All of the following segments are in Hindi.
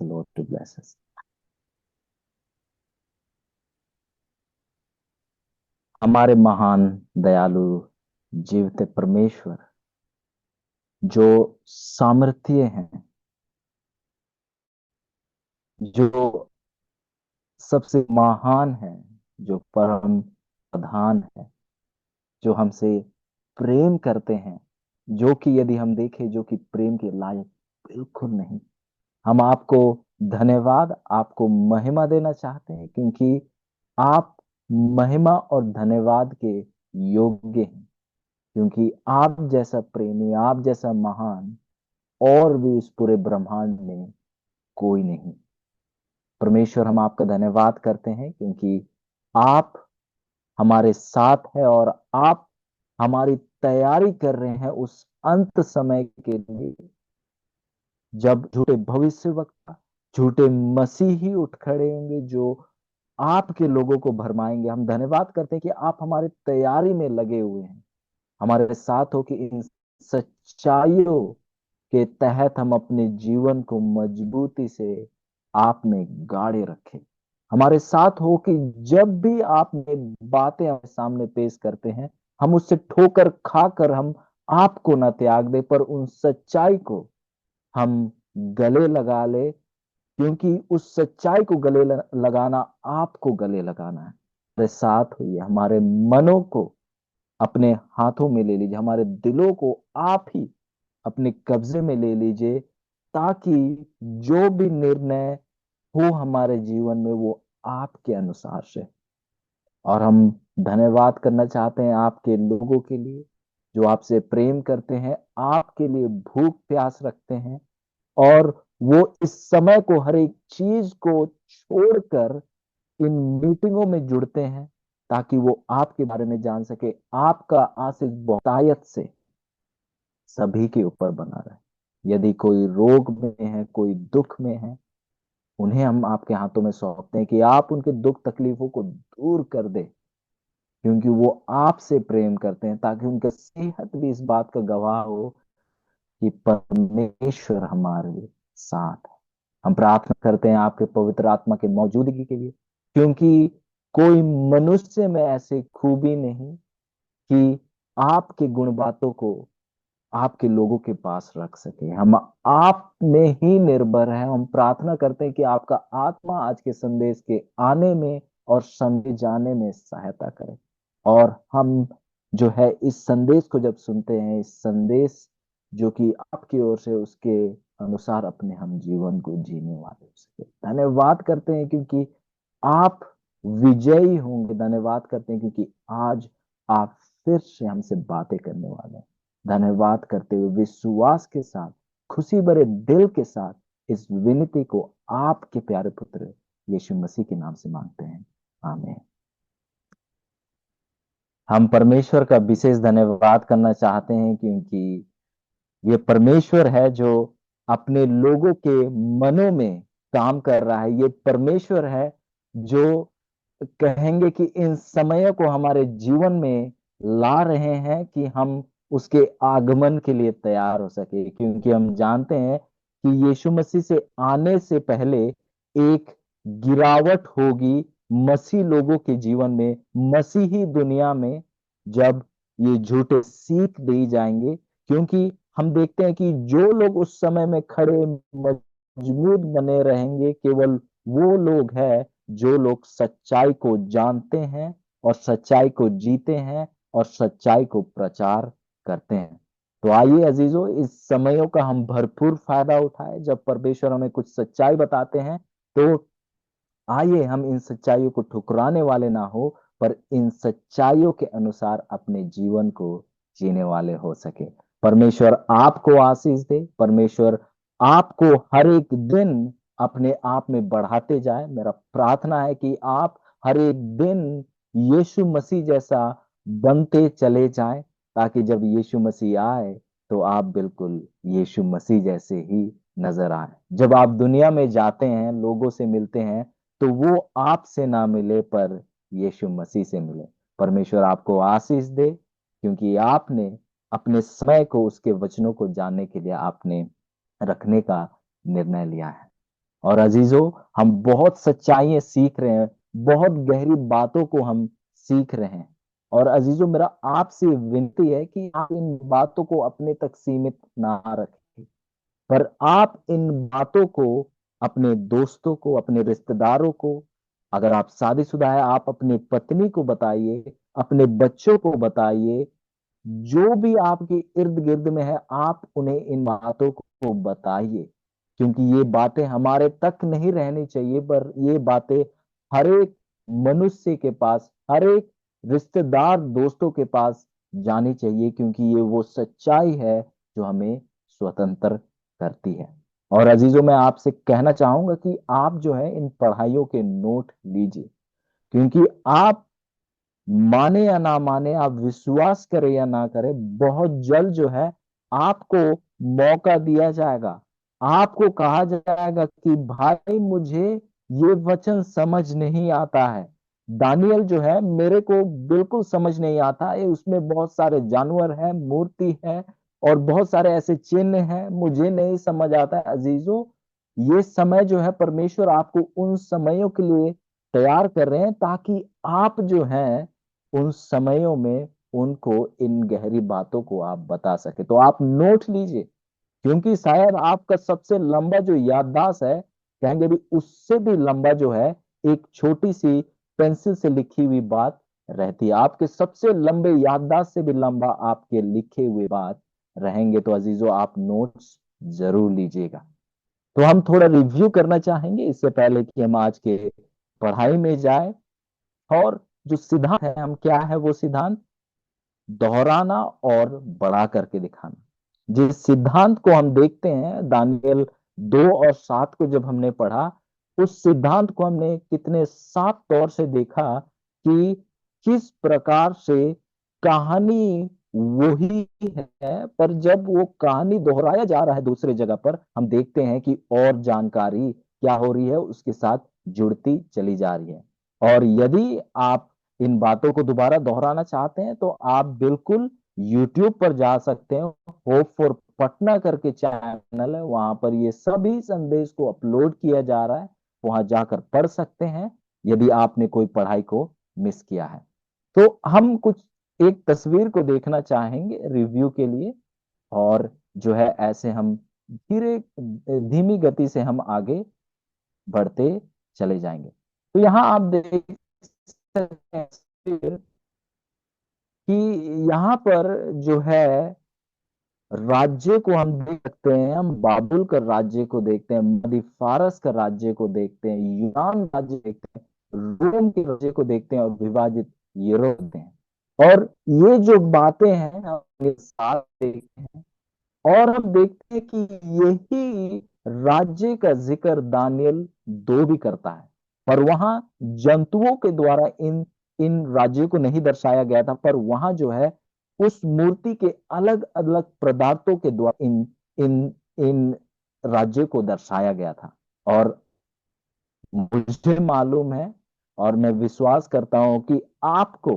the Lord to bless us. हमारे महान दयालु जीवते परमेश्वर जो सामर्थ्य हैं, जो सबसे महान है, जो परम प्रधान है, जो हमसे प्रेम करते हैं, जो कि यदि हम देखें जो कि प्रेम के लायक बिल्कुल नहीं। हम आपको धन्यवाद, आपको महिमा देना चाहते हैं क्योंकि आप महिमा और धन्यवाद के योग्य हैं। क्योंकि आप जैसा प्रेमी, आप जैसा महान और भी इस पूरे ब्रह्मांड में कोई नहीं। परमेश्वर, हम आपका धन्यवाद करते हैं क्योंकि आप हमारे साथ है और आप हमारी तैयारी कर रहे हैं उस अंत समय के लिए, जब झूठे भविष्यवक्ता, झूठे मसीही उठ खड़े होंगे जो आपके लोगों को भरमाएंगे। हम धन्यवाद करते हैं कि आप हमारी तैयारी में लगे हुए हैं, हमारे साथ हो कि इन सच्चाइयों के तहत हम अपने जीवन को मजबूती से आप में गाड़े रखें। हमारे साथ हो कि जब भी आप ये बातें हमारे सामने पेश करते हैं, हम उससे ठोकर खाकर हम आपको ना त्याग दे, पर उन सच्चाई को हम गले लगा ले, क्योंकि उस सच्चाई को गले लगाना आपको गले लगाना है। हमारे साथ हुई, हमारे मनों को अपने हाथों में ले लीजिए, हमारे दिलों को आप ही अपने कब्जे में ले लीजिए, ताकि जो भी निर्णय हो हमारे जीवन में वो आपके अनुसार से। और हम धन्यवाद करना चाहते हैं आपके लोगों के लिए जो आपसे प्रेम करते हैं, आपके लिए भूख प्यास रखते हैं, और वो इस समय को, हर एक चीज को छोड़कर इन मीटिंगों में जुड़ते हैं ताकि वो आपके बारे में जान सके। आपका आशीष बहुतायत से सभी के ऊपर बना रहे। यदि कोई रोग में है, कोई दुख में है, उन्हें हम आपके हाथों में सौंपते हैं कि आप उनके दुख तकलीफों को दूर कर दे, क्योंकि वो आपसे प्रेम करते हैं, ताकि उनका सेहत भी इस बात का गवाह हो कि परमेश्वर हमारे साथ है। हम प्रार्थना करते हैं आपके पवित्र आत्मा के मौजूदगी के लिए, क्योंकि कोई मनुष्य में ऐसी खूबी नहीं कि आपके गुण बातों को आपके लोगों के पास रख सके। हम आप में ही निर्भर हैं। हम प्रार्थना करते हैं कि आपका आत्मा आज के संदेश के आने में और समझे जाने में सहायता करे, और हम जो है इस संदेश को जब सुनते हैं, इस संदेश जो कि आपकी ओर से, उसके अनुसार अपने हम जीवन को जीने वाले हो सके। धन्यवाद करते हैं क्योंकि आप विजयी होंगे। धन्यवाद करते हैं क्योंकि आज आप फिर से हमसे बातें करने वाले हैं। धन्यवाद करते हुए विश्वास के साथ, खुशी भरे दिल के साथ इस विनती को आपके प्यारे पुत्र यीशु मसीह के नाम से मांगते हैं, आमीन। हम परमेश्वर का विशेष धन्यवाद करना चाहते हैं क्योंकि ये परमेश्वर है जो अपने लोगों के मनों में काम कर रहा है। ये परमेश्वर है जो कहेंगे कि इन समयों को हमारे जीवन में ला रहे हैं कि हम उसके आगमन के लिए तैयार हो सके, क्योंकि हम जानते हैं कि यीशु मसीह से आने से पहले एक गिरावट होगी मसीह लोगों के जीवन में, मसीही दुनिया में, जब ये झूठे सीख दी जाएंगे। क्योंकि हम देखते हैं कि जो लोग उस समय में खड़े मजबूत बने रहेंगे, केवल वो लोग हैं जो लोग सच्चाई को जानते हैं और सच्चाई को जीते हैं और सच्चाई को प्रचार करते हैं। तो आइए अजीजों, इस समयों का हम भरपूर फायदा उठाएं। जब परमेश्वर हमें कुछ सच्चाई बताते हैं, तो आइए हम इन सच्चाइयों को ठुकराने वाले ना हो, पर इन सच्चाइयों के अनुसार अपने जीवन को जीने वाले हो सके। परमेश्वर आपको आशीष दे। परमेश्वर आपको हर एक दिन अपने आप में बढ़ाते जाए। मेरा प्रार्थना है कि आप हर एक दिन यीशु मसीह जैसा बनते चले जाएं, ताकि जब यीशु मसीह आए तो आप बिल्कुल यीशु मसीह जैसे ही नजर आए। जब आप दुनिया में जाते हैं, लोगों से मिलते हैं, तो वो आपसे ना मिले, पर यीशु मसीह से मिले। परमेश्वर आपको आशीष दे, क्योंकि आपने अपने समय को उसके वचनों को जानने के लिए आपने रखने का निर्णय लिया है। और अजीजों, हम बहुत सच्चाइयां सीख रहे हैं, बहुत गहरी बातों को हम सीख रहे हैं। और अजीजों, मेरा आपसे विनती है कि आप इन बातों को अपने तक सीमित ना रखें, पर आप इन बातों को अपने दोस्तों को, अपने रिश्तेदारों को, अगर आप शादीशुदा है आप अपनी पत्नी को बताइए, अपने बच्चों को बताइए, जो भी आपके इर्द गिर्द में है आप उन्हें इन बातों को बताइए। क्योंकि ये बातें हमारे तक नहीं रहनी चाहिए, पर ये बातें हर एक मनुष्य के पास, हर एक रिश्तेदार दोस्तों के पास जानी चाहिए, क्योंकि ये वो सच्चाई है जो हमें स्वतंत्र करती है। और अजीजों, मैं आपसे कहना चाहूंगा कि आप जो है इन पढ़ाइयों के नोट लीजिए, क्योंकि आप माने या ना माने, आप विश्वास करें या ना करें, बहुत जल्द जो है आपको मौका दिया जाएगा। आपको कहा जाएगा कि भाई मुझे ये वचन समझ नहीं आता है, दानियल जो है मेरे को बिल्कुल समझ नहीं आता है, उसमें बहुत सारे जानवर हैं, मूर्ति है, और बहुत सारे ऐसे चिन्ह हैं, मुझे नहीं समझ आता है। अजीजों, ये समय जो है परमेश्वर आपको उन समयों के लिए तैयार कर रहे हैं, ताकि आप जो है उन समयों में उनको इन गहरी बातों को आप बता सके। तो आप नोट लीजिए, क्योंकि शायद आपका सबसे लंबा जो याददाश्त है, कहेंगे भी उससे भी लंबा जो है एक छोटी सी पेंसिल से लिखी हुई बात रहती है। आपके सबसे लंबे याददाश्त से भी लंबा आपके लिखे हुए बात रहेंगे। तो अजीजों, आप नोट्स जरूर लीजिएगा। तो हम थोड़ा रिव्यू करना चाहेंगे इससे पहले कि हम आज के पढ़ाई में जाए। और जो सिद्धांत है, हम क्या है वो सिद्धांत, दोहराना और बड़ा करके दिखाना। जिस सिद्धांत को हम देखते हैं दानियल 2 और 7 को जब हमने पढ़ा, उस सिद्धांत को हमने कितने साफ तौर से देखा कि किस प्रकार से कहानी वही है, पर जब वो कहानी दोहराया जा रहा है दूसरे जगह पर, हम देखते हैं कि और जानकारी क्या हो रही है, उसके साथ जुड़ती चली जा रही है। और यदि आप इन बातों को दोबारा दोहराना चाहते हैं तो आप बिल्कुल YouTube पर जा सकते हैं। होप फॉर पटना करके चैनल है, वहां पर ये सभी संदेश को अपलोड किया जा रहा है, वहां जाकर पढ़ सकते हैं यदि आपने कोई पढ़ाई को मिस किया है। तो हम कुछ एक तस्वीर को देखना चाहेंगे रिव्यू के लिए, और जो है ऐसे हम धीरे धीमी गति से हम आगे बढ़ते चले जाएंगे। तो यहाँ आप देख सकते हैं कि यहाँ पर जो है राज्य को हम देख सकते हैं, हम बाबुल का राज्य को देखते हैं, मदी फारस का राज्य को देखते हैं, यूनान राज्य देखते हैं, रोम के राज्य को देखते हैं, और विभाजित यूरोप देखते हैं। और ये जो बातें हैं हम एक साथ देखते हैं, और हम देखते हैं कि यही राज्य का जिक्र दानियल 2 भी करता है, पर वहां जंतुओं के द्वारा इन इन राज्यों को नहीं दर्शाया गया था, पर वहां जो है उस मूर्ति के अलग अलग पदार्थों के द्वारा इन इन इन राज्यों को दर्शाया गया था। और मुझे मालूम है और मैं विश्वास करता हूं कि आपको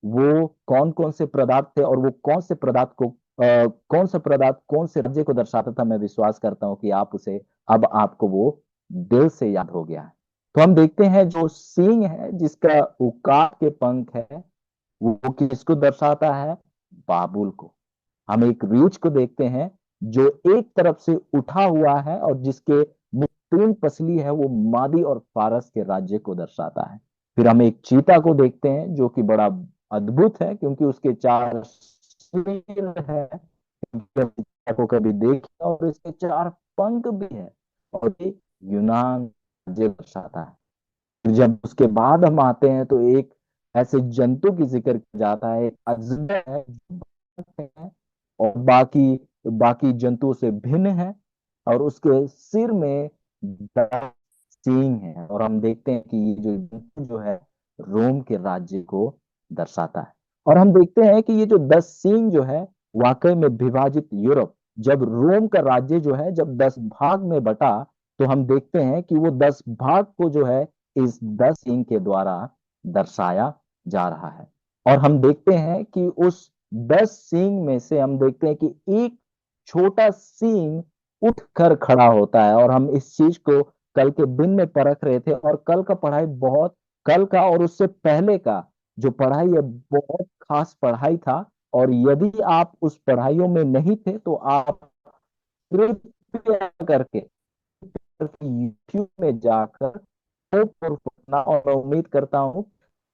वो कौन कौन से पदार्थ थे, और वो कौन से पदार्थ को कौन सा पदार्थ कौन से राज्य को दर्शाता था, मैं विश्वास करता हूं कि आप उसे अब आपको वो दिल से याद हो गया है। तो हम देखते हैं जो सींग है जिसका उकाब के पंख है, वो किसको दर्शाता है, बाबुल को। हम एक रीछ को देखते हैं जो एक तरफ से उठा हुआ है, और जिसके मुख 3 पसली है, वो मादी और फारस के राज्य को दर्शाता है। फिर हम एक चीता को देखते हैं जो कि बड़ा अद्भुत है, क्योंकि उसके 4 सिर है, चीता को कभी देखा, और इसके 4 पंख भी है, और ये यूनान राज्य दर्शाता है। फिर जब उसके बाद हम आते हैं तो एक ऐसे जंतु की जिक्र किया जाता है, एक अजगर है है, और बाकी बाकी जंतुओं से भिन्न है, और उसके सिर में 10 सींग है। और हम देखते हैं कि ये जो जंतु जो है रोम के राज्य को दर्शाता है। और हम देखते हैं कि ये जो 10 सींग जो है वाकई में विभाजित यूरोप, जब रोम का राज्य जो है जब 10 भाग में बटा, तो हम देखते हैं कि वो 10 भाग को जो है इस 10 सींग के द्वारा दर्शाया जा रहा है। और हम देखते हैं कि उस 10 सींग में से हम देखते हैं कि एक छोटा सींग उठ कर खड़ा होता है, और हम इस चीज को कल के दिन में परख रहे थे, और कल का पढ़ाई बहुत, कल का और उससे पहले का जो पढ़ाई है बहुत खास पढ़ाई था। और यदि आप उस पढ़ाइयों में नहीं थे तो आप कृपया करके यूट्यूब में जाकर होप और फुकना, और मैं उम्मीद करता हूँ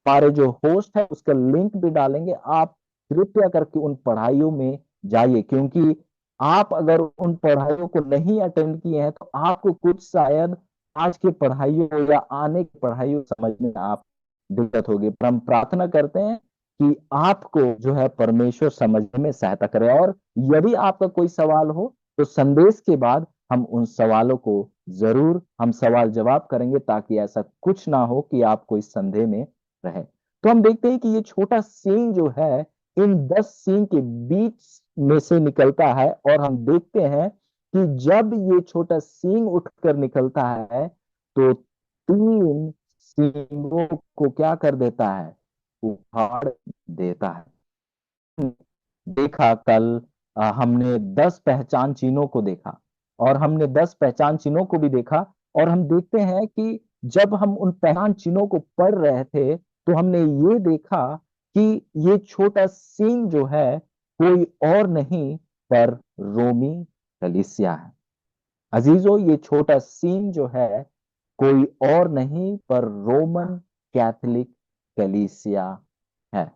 हमारे जो होस्ट है उसका लिंक भी डालेंगे, आप कृपया करके उन पढ़ाइयों में जाइए, क्योंकि आप अगर उन पढ़ाइयों को नहीं अटेंड किए हैं तो आपको कुछ शायद आज की पढ़ाइयों या आने की पढ़ाइयों समझने में आप दिक्कत होगी। पर हम प्रार्थना करते हैं कि आपको जो है परमेश्वर समझने में सहायता करे, और यदि आपका कोई सवाल हो तो संदेश के बाद हम उन सवालों को जरूर हम सवाल जवाब करेंगे, ताकि ऐसा कुछ ना हो कि आप कोई संदेह में रहे। तो हम देखते हैं कि ये छोटा सीन जो है इन 10 सीन के बीच में से निकलता है, और हम देखते हैं कि जब ये छोटा सींग उठकर निकलता है तो 3 सींगों को क्या कर देता है, उखाड़ देता है। देखा कल हमने 10 पहचान चिन्हों को देखा, और हमने 10 पहचान चिन्हों को भी देखा, और हम देखते हैं कि जब हम उन पहचान चिन्हों को पढ़ रहे थे तो हमने ये देखा कि ये छोटा सीन जो है कोई और नहीं पर रोमी कलीसिया है। अजीजों, ये छोटा सीन जो है कोई और नहीं पर रोमन कैथोलिक कलीसिया है।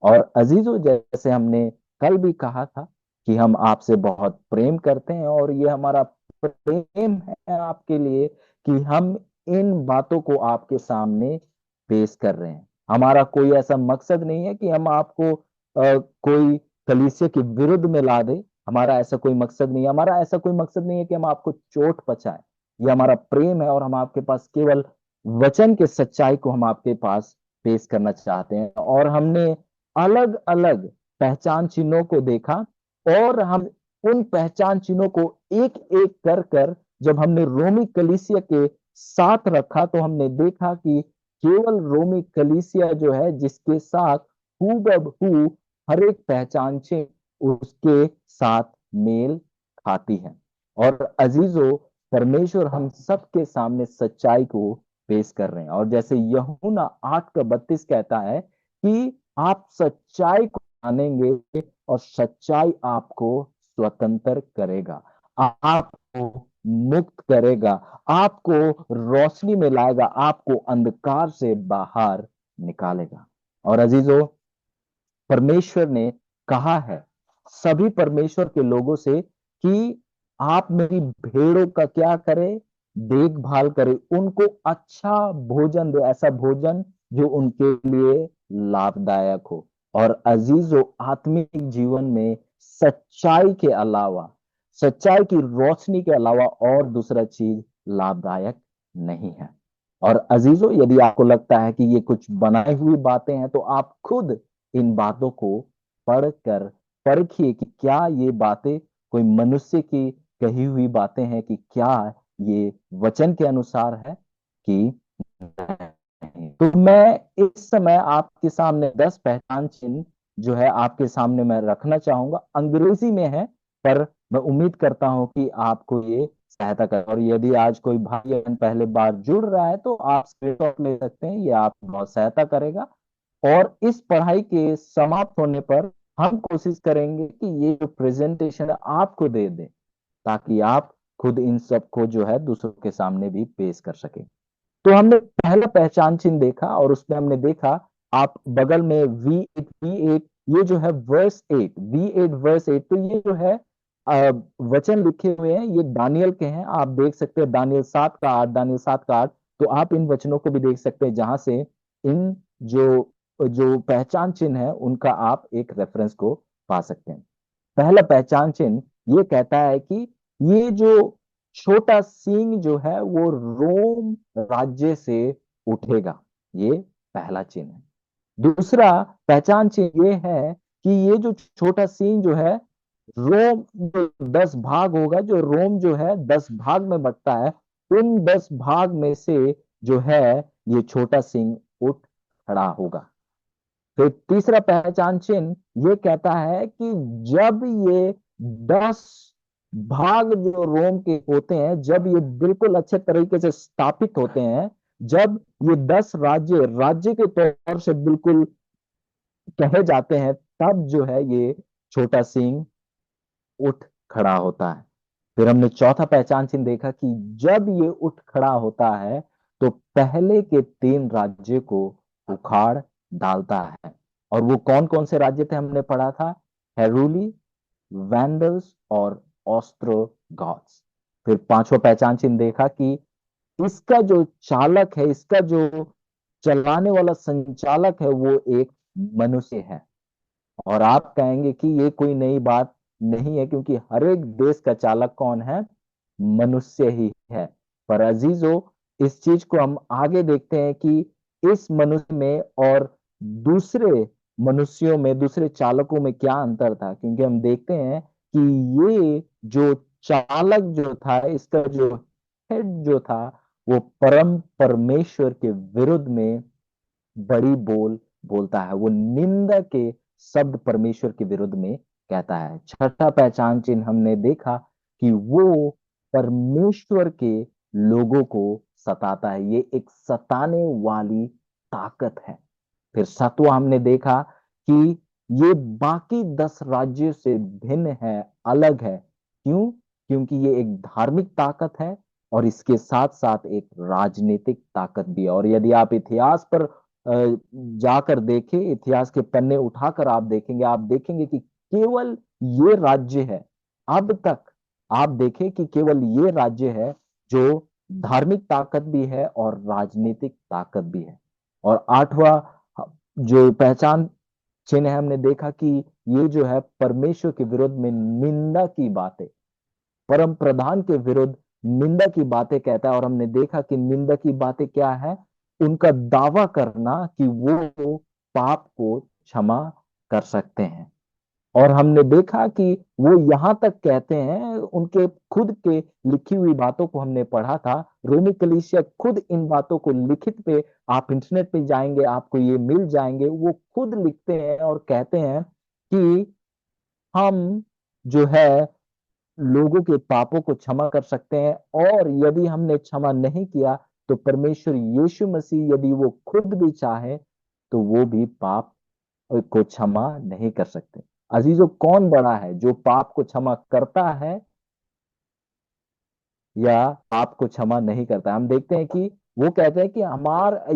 और अजीजों, जैसे हमने कल भी कहा था कि हम आपसे बहुत प्रेम करते हैं, और ये हमारा प्रेम है आपके लिए कि हम इन बातों को आपके सामने पेश कर रहे हैं। हमारा कोई ऐसा मकसद नहीं है कि हम आपको कोई कलीसिया के विरुद्ध में ला दे। हमारा ऐसा कोई मकसद नहीं है, हमारा ऐसा कोई मकसद नहीं है कि हम आपको चोट पहुंचाएं। ये हमारा प्रेम है, और हम आपके पास केवल वचन के सच्चाई को हम आपके पास पेश करना चाहते हैं। और हमने अलग अलग पहचान चिन्हों को देखा, और हम उन पहचान चिन्हों को एक एक कर कर जब हमने रोमी कलीसिया के साथ रखा तो हमने देखा कि केवल रोमी कलीसिया जो है जिसके साथ हूबहू हर एक पहचान चिन्ह उसके साथ मेल खाती है। और अजीजों, परमेश्वर हम सबके सामने सच्चाई को पेश कर रहे हैं, और जैसे यूहन्ना 8:32 कहता है कि आप सच्चाई को जानेंगे और सच्चाई आपको स्वतंत्र करेगा, आपको मुक्त करेगा, आपको रोशनी में लाएगा, आपको अंधकार से बाहर निकालेगा। और अजीजों, परमेश्वर ने कहा है सभी परमेश्वर के लोगों से कि आप मेरी भेड़ों का क्या करें, देखभाल करें, उनको अच्छा भोजन दो, ऐसा भोजन जो उनके लिए लाभदायक हो। और अजीजों, आत्मिक जीवन में सच्चाई के अलावा, सच्चाई की रोशनी के अलावा और दूसरा चीज लाभदायक नहीं है। और अजीजों, यदि आपको लगता है कि ये कुछ बनाई हुई बातें हैं तो आप खुद इन बातों को पढ़कर परखिए कि क्या ये बातें कोई मनुष्य की कही हुई बातें हैं, कि क्या ये वचन के अनुसार है कि नहीं। तो मैं इस समय आपके सामने 10 पहचान चिन्ह जो है आपके सामने मैं रखना चाहूंगा। अंग्रेजी में है, पर मैं उम्मीद करता हूं कि आपको ये सहायता कर, और यदि आज कोई भाई बहन पहले बार जुड़ रहा है तो आप स्क्रीनशॉट ले सकते हैं, ये आपको बहुत सहायता करेगा। और इस पढ़ाई के समाप्त होने पर हम कोशिश करेंगे कि ये जो प्रेजेंटेशन है आपको दे दें, ताकि आप खुद इन सबको जो है दूसरों के सामने भी पेश कर सके। तो हमने पहला पहचान चिन्ह देखा, और उसमें हमने देखा, आप बगल में V8 ये जो है वर्स 8 तो ये जो है वचन लिखे हुए हैं, ये दानियल के हैं। आप देख सकते हैं दानियल 7:8। तो आप इन वचनों को भी देख सकते हैं, जहां से इन जो जो पहचान चिन्ह है उनका आप एक रेफरेंस को पा सकते हैं। पहला पहचान चिन्ह ये कहता है कि ये जो छोटा सींग जो है वो रोम राज्य से उठेगा। ये पहला चिन्ह है। दूसरा पहचान चिन्ह ये है कि ये जो छोटा सींग जो है रोम जो 10 भाग होगा, जो रोम जो है 10 भाग में बंटता है, उन 10 भाग में से जो है ये छोटा सिंह उठ खड़ा होगा। फिर तीसरा पहचान चिन्ह ये कहता है कि जब ये 10 भाग जो रोम के होते हैं, जब ये बिल्कुल अच्छे तरीके से स्थापित होते हैं, जब ये 10 राज्य राज्य के तौर से बिल्कुल कहे जाते हैं, तब जो है ये छोटा सिंह उठ खड़ा होता है। फिर हमने चौथा पहचान चिन्ह देखा कि जब ये उठ खड़ा होता है तो पहले के 3 राज्य को उखाड़ डालता है। और वो कौन कौन से राज्य थे हमने पढ़ा था? हेरूली, वैंडल्स और ऑस्ट्रोगॉथ्स। फिर पांचवा पहचान चिन्ह देखा कि इसका जो चालक है, इसका जो चलाने वाला संचालक है, वो एक मनुष्य है। और आप कहेंगे कि ये कोई नई बात नहीं है, क्योंकि हर एक देश का चालक कौन है? मनुष्य ही है। पर अजीजों, इस चीज को हम आगे देखते हैं कि इस मनुष्य में और दूसरे मनुष्यों में, दूसरे चालकों में क्या अंतर था। क्योंकि हम देखते हैं कि ये जो चालक जो था, इसका जो हेड जो था, वो परम परमेश्वर के विरुद्ध में बड़ी बोल बोलता है। वो निंदा के शब्द परमेश्वर के विरुद्ध में कहता है। छठा पहचान चिन्ह हमने देखा कि वो परमेश्वर के लोगों को सताता है। ये एक सताने वाली ताकत है। फिर सातवां हमने देखा कि ये बाकी 10 राज्यों से भिन्न है, अलग है। क्यों? क्योंकि ये एक धार्मिक ताकत है और इसके साथ साथ एक राजनीतिक ताकत भी है। और यदि आप इतिहास पर जाकर देखें, इतिहास के पन्ने उठाकर आप देखेंगे, आप देखेंगे कि केवल ये राज्य है, अब तक आप देखें कि केवल ये राज्य है जो धार्मिक ताकत भी है और राजनीतिक ताकत भी है। और आठवां जो पहचान चिन्ह है, हमने देखा कि ये जो है परमेश्वर के विरुद्ध में निंदा की बातें, परम प्रधान के विरुद्ध निंदा की बातें कहता है। और हमने देखा कि निंदा की बातें क्या है? उनका दावा करना कि वो पाप को क्षमा कर सकते हैं। और हमने देखा कि वो यहां तक कहते हैं, उनके खुद के लिखी हुई बातों को हमने पढ़ा था। रोमी कलीसिया खुद इन बातों को लिखित पे, आप इंटरनेट पे जाएंगे आपको ये मिल जाएंगे, वो खुद लिखते हैं और कहते हैं कि हम जो है लोगों के पापों को क्षमा कर सकते हैं। और यदि हमने क्षमा नहीं किया तो परमेश्वर यीशु मसीह, यदि वो खुद भी चाहे तो वो भी पाप को क्षमा नहीं कर सकते। अजीजों, कौन बड़ा है, जो पाप को क्षमा करता है या पाप को क्षमा नहीं करता है? हम देखते हैं कि वो कहते हैं कि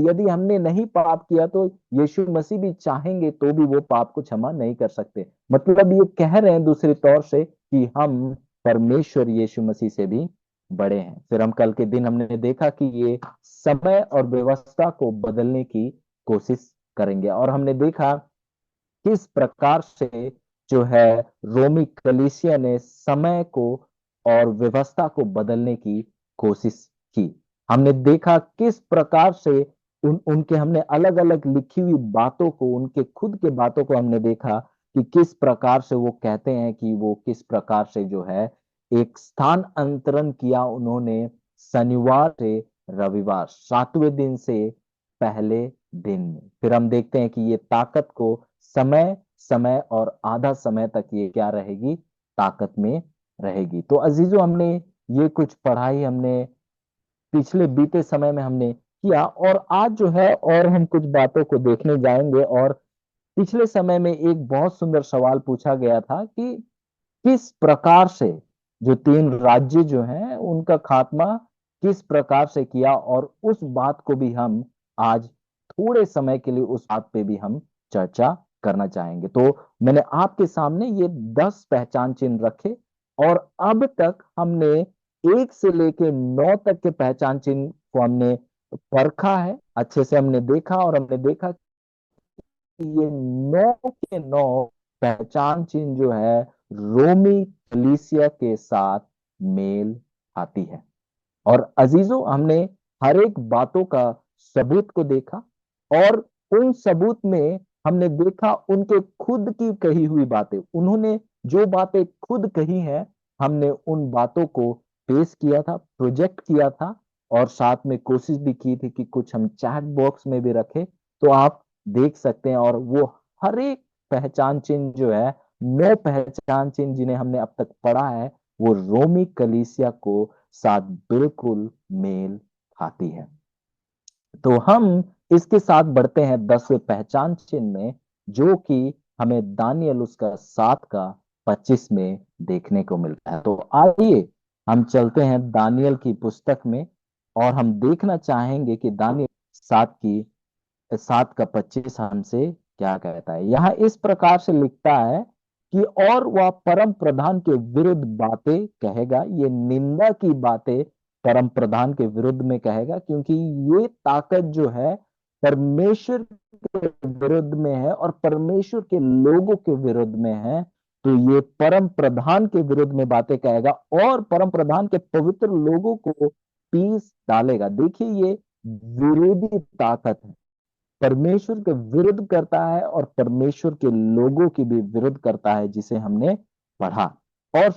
यदि हमने नहीं पाप किया तो यीशु मसीह भी चाहेंगे तो भी वो पाप को क्षमा नहीं कर सकते। मतलब ये कह रहे हैं दूसरे तौर से कि हम परमेश्वर यीशु मसीह से भी बड़े हैं। फिर हम कल के दिन हमने देखा कि ये समय और व्यवस्था को बदलने की कोशिश करेंगे। और हमने देखा किस प्रकार से जो है रोमी कलीसिया ने समय को और व्यवस्था को बदलने की कोशिश की। हमने देखा किस प्रकार से उनके हमने अलग अलग लिखी हुई बातों को, उनके खुद के बातों को हमने देखा कि किस प्रकार से वो कहते हैं कि वो किस प्रकार से जो है एक स्थान अंतरण किया उन्होंने, शनिवार से रविवार, 7वें दिन से पहले दिन में। फिर हम देखते हैं कि ये ताकत को समय समय और आधा समय तक ये क्या रहेगी? ताकत में रहेगी। तो अजीजों, हमने ये कुछ पढ़ाई हमने पिछले बीते समय में हमने किया, और आज जो है और हम कुछ बातों को देखने जाएंगे। और पिछले समय में एक बहुत सुंदर सवाल पूछा गया था कि किस प्रकार से जो 3 राज्य जो हैं उनका खात्मा किस प्रकार से किया, और उस बात को भी हम आज थोड़े समय के लिए उस बात पे भी हम चर्चा करना चाहेंगे। तो मैंने आपके सामने ये 10 पहचान चिन्ह रखे, और अब तक हमने 1 से लेके 9 तक के पहचान चिन्ह को हमने परखा है, अच्छे से हमने देखा। और हमने देखा कि ये 9 के 9 पहचान चिन्ह जो है रोमी कलीसिया के साथ मेल खाती है। और अजीजों, हमने हर एक बातों का सबूत को देखा, और उन सबूत में हमने देखा उनके खुद की कही हुई बातें, उन्होंने जो बातें खुद कही हैं, हमने उन बातों को पेश किया था, प्रोजेक्ट किया था, और साथ में कोशिश भी की थी कि कुछ हम चैट बॉक्स में भी रखें, तो आप देख सकते हैं। और वो हर एक पहचान चिन्ह जो है, 9 पहचान चिन्ह जिन्हें हमने अब तक पढ़ा है, वो रोमी कलीसिया को साथ बिल्कुल मेल खाती है। तो हम इसके साथ बढ़ते हैं 10वें पहचान चिन्ह में, जो कि हमें दानियल उसका 7 का 25 में देखने को मिलता है। तो आइए हम चलते हैं दानियल की पुस्तक में, और हम देखना चाहेंगे कि दानियल 7 का 25 हमसे क्या कहता है। यह इस प्रकार से लिखता है कि और वह परम प्रधान के विरुद्ध बातें कहेगा। ये निंदा की बातें परम प्रधान के विरुद्ध में कहेगा, क्योंकि ये ताकत जो है परमेश्वर के विरुद्ध में है और परमेश्वर के लोगों के विरुद्ध में है। तो ये परम प्रधान के विरुद्ध में बातें कहेगा और परम प्रधान के पवित्र लोगों को पीस डालेगा। देखिए, ये विरोधी ताकत है, परमेश्वर के विरुद्ध करता है और परमेश्वर के लोगों की भी विरुद्ध करता है, जिसे हमने पढ़ा। और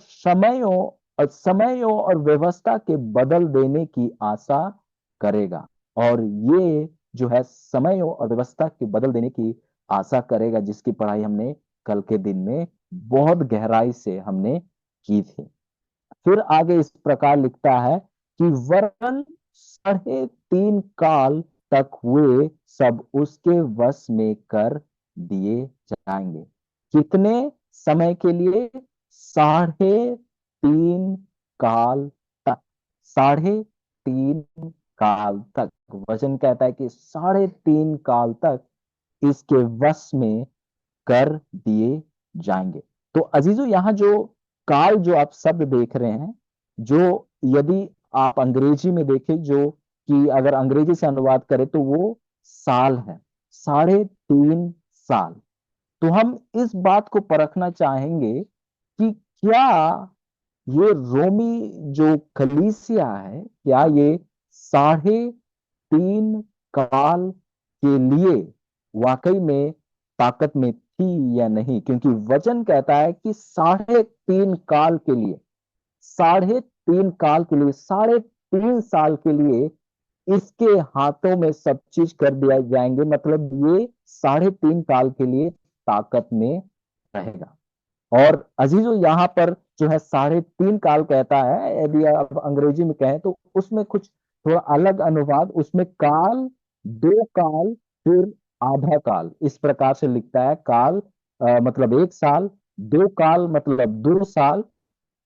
समयों और व्यवस्था के बदल देने की आशा करेगा। और ये जो है समयों और व्यवस्था के बदल देने की आशा करेगा, जिसकी पढ़ाई हमने कल के दिन में बहुत गहराई से हमने की थी। फिर आगे इस प्रकार लिखता है कि वरन 3.5 काल तक वे सब उसके वश में कर दिए जाएंगे। कितने समय के लिए? 3.5 काल तक। 3.5 काल तक वचन कहता है कि 3.5 काल तक इसके वश में कर दिए जाएंगे। तो अजीजों, यहाँ जो काल जो आप शब्द देख रहे हैं, जो यदि आप अंग्रेजी में देखें, जो कि अगर अंग्रेजी से अनुवाद करें तो वो साल है, 3.5 साल। तो हम इस बात को परखना चाहेंगे कि क्या ये रोमी जो कलीसिया है, क्या ये 3.5 काल के लिए वाकई में ताकत में थी या नहीं? क्योंकि वचन कहता है कि 3.5 काल के लिए, 3.5 काल के लिए, 3.5 साल के लिए इसके हाथों में सब चीज कर दिया जाएंगे। मतलब ये 3.5 काल के लिए ताकत में रहेगा। और अजीजों, यहाँ पर जो है 3.5 काल कहता है, यदि आप अंग्रेजी में कहें तो उसमें कुछ थोड़ा अलग अनुवाद, उसमें काल, 2 काल, फिर आधा काल, इस प्रकार से लिखता है। काल मतलब 1 साल, 2 काल मतलब 2 साल,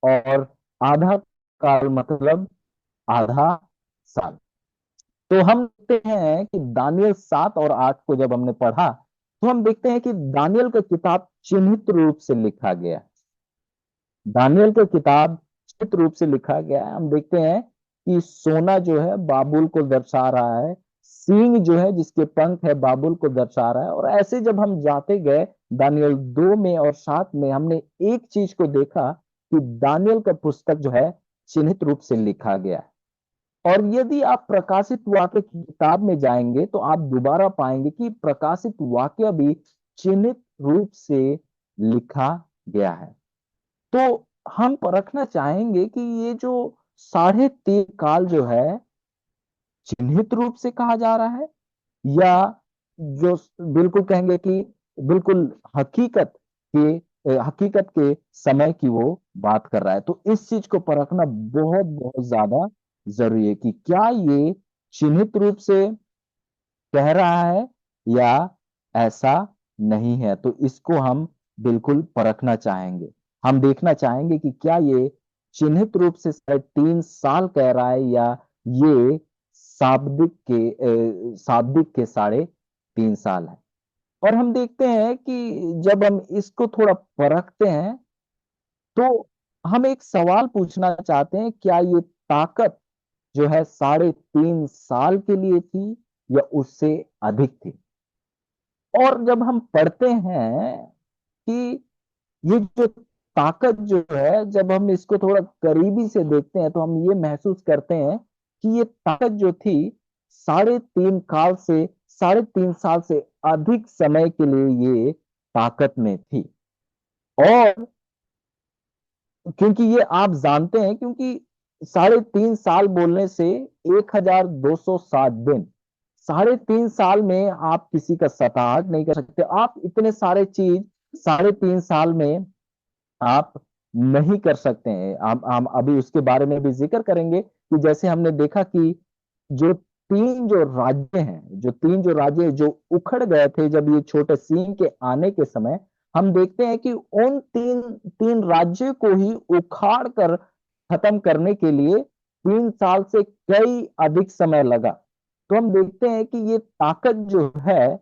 और आधा काल मतलब आधा साल। तो हम देखते हैं कि दानियल 7 और 8 को जब हमने पढ़ा, तो हम देखते हैं कि दानियल का किताब चिन्हित रूप से लिखा गया है। दानियल का किताब चित्रित रूप से लिखा गया है। हम देखते हैं कि सोना जो है बाबुल को दर्शा रहा है, सींग जो है जिसके पंख है बाबुल को दर्शा रहा है। और ऐसे जब हम जाते गए दानियल 2 में और 7 में, हमने एक चीज को देखा कि दानियल का पुस्तक जो है चिन्हित रूप से लिखा गया है। और यदि आप प्रकाशित वाक्य की किताब में जाएंगे तो आप दोबारा पाएंगे कि प्रकाशित वाक्य भी चिन्हित रूप से लिखा गया है। तो हम परखना चाहेंगे कि ये जो 3.5 काल जो है चिन्हित रूप से कहा जा रहा है, या जो बिल्कुल कहेंगे कि बिल्कुल हकीकत के समय की वो बात कर रहा है। तो इस चीज को परखना बहुत बहुत ज्यादा जरूरी है कि क्या ये चिन्हित रूप से कह रहा है या ऐसा नहीं है। तो इसको हम बिल्कुल परखना चाहेंगे। हम देखना चाहेंगे कि क्या ये चिन्हित रूप से 3.5 साल कह रहा है, या ये शाब्दिक के 3.5 साल है। और हम देखते हैं कि जब हम इसको थोड़ा परखते हैं तो हम एक सवाल पूछना चाहते हैं, क्या ये ताकत जो है 3.5 साल के लिए थी या उससे अधिक थी? और जब हम पढ़ते हैं कि ये जो ताकत जो है, जब हम इसको थोड़ा करीबी से देखते हैं तो हम ये महसूस करते हैं कि ये ताकत जो थी 3.5 साल से अधिक समय के लिए ये ताकत में थी। और क्योंकि ये आप जानते हैं, क्योंकि 3.5 साल बोलने से 1260 दिन, 3.5 साल में आप किसी का सताहट नहीं कर सकते। आप इतने सारे चीज 3.5 साल में आप नहीं कर सकते हैं। हम अभी उसके बारे में भी जिक्र करेंगे कि जैसे हमने देखा कि जो तीन जो राज्य जो उखड़ गए थे जब ये छोटे सिंह के आने के समय, हम देखते हैं कि उन तीन तीन राज्यों को ही उखाड़ कर खत्म करने के लिए 3 साल से कई अधिक समय लगा। तो हम देखते हैं कि ये ताकत जो है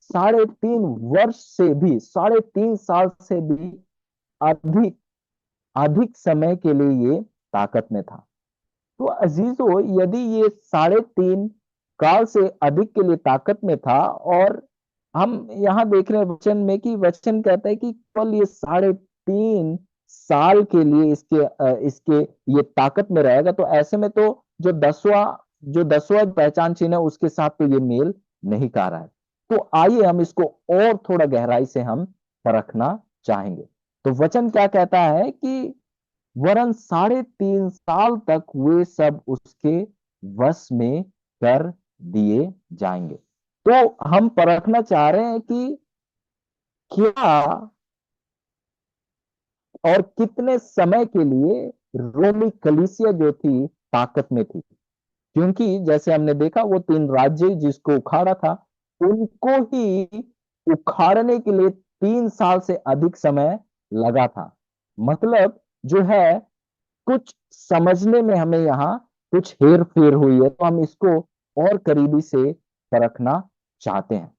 3.5 वर्ष से भी, 3.5 साल से भी अधिक अधिक समय के लिए ये ताकत में था। तो अजीजों, यदि ये 3.5 काल से अधिक के लिए ताकत में था, और हम यहाँ देख रहे हैं वचन में कि वचन कहता है कि केवल ये 3.5 साल के लिए इसके ये ताकत में रहेगा, तो ऐसे में तो जो दसवां पहचान चिन्ह है उसके साथ तो ये मेल नहीं खा रहा है। तो आइए हम इसको और थोड़ा गहराई से हम परखना चाहेंगे। तो वचन क्या कहता है कि वरन 3.5 साल तक वे सब उसके वश में कर दिए जाएंगे। तो हम परखना चाह रहे हैं कि क्या और कितने समय के लिए रोमी कलीसिया जो थी ताकत में थी। क्योंकि जैसे हमने देखा वो तीन राज्य जिसको उखाड़ा था, उनको ही उखाड़ने के लिए 3 साल से अधिक समय लगा था। मतलब जो है, कुछ समझने में हमें यहाँ कुछ हेर फेर हुई है, तो हम इसको और करीबी से परखना चाहते हैं।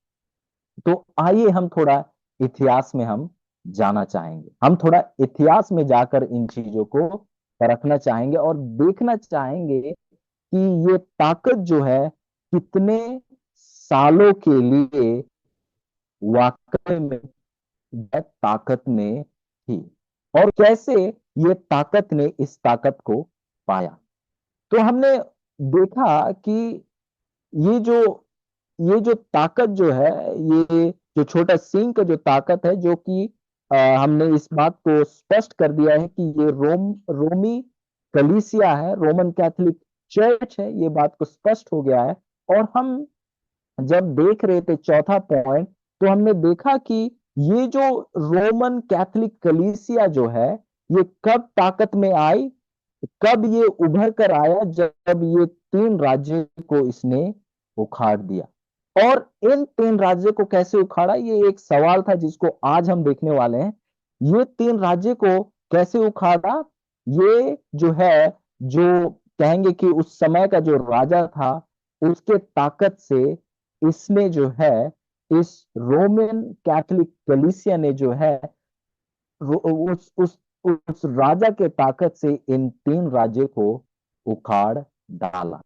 तो आइए हम थोड़ा इतिहास में हम जाना चाहेंगे। हम थोड़ा इतिहास में जाकर इन चीजों को परखना चाहेंगे और देखना चाहेंगे कि ये ताकत जो है कितने सालों के लिए वाकई में वह ताकत में थी, और कैसे ये ताकत ने इस ताकत को पाया। तो हमने देखा कि ये जो ये जो ताकत जो है, ये जो छोटा सिंह का जो ताकत है, जो कि हमने इस बात को स्पष्ट कर दिया है कि ये रोमी कलीसिया है, रोमन कैथोलिक चर्च है, ये बात को स्पष्ट हो गया है। और हम जब देख रहे थे चौथा पॉइंट, तो हमने देखा कि ये जो रोमन कैथोलिक कलीसिया जो है, ये कब ताकत में आई, कब ये उभर कर आया, जब ये तीन राज्य को इसने उखाड़ दिया। और इन तीन राज्यों को कैसे उखाड़ा, ये एक सवाल था जिसको आज हम देखने वाले हैं। ये तीन राज्य को कैसे उखाड़ा, ये जो है, जो कहेंगे कि उस समय का जो राजा था उसके ताकत से इसने जो है, इस रोमन कैथोलिक कलीसिया ने जो है, उस राजा के ताकत से इन तीन राज्यों को उखाड़ डाला।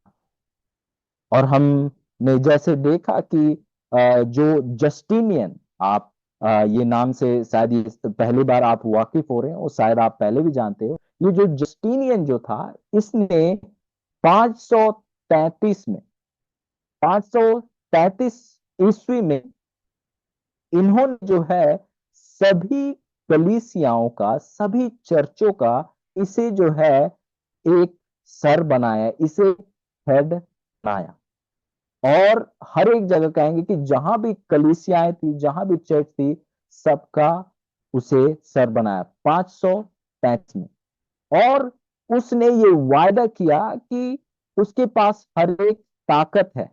और हमने जैसे देखा कि जो जस्टिनियन, आप ये नाम से शायद ये पहली बार आप वाकिफ हो रहे हैं, और शायद आप पहले भी जानते हो, ये जो जस्टिनियन जो था, इसने 533 में 533 ईस्वी में इन्होंने जो है सभी कलीसियाओं का, सभी चर्चों का, इसे जो है एक सर बनाया, इसे हेड बनाया। और हर एक जगह कहेंगे कि जहां भी कलीसियाएं थी, जहां भी चर्च थी, सबका उसे सर बनाया 535 में। और उसने ये वायदा किया कि उसके पास हर एक ताकत है,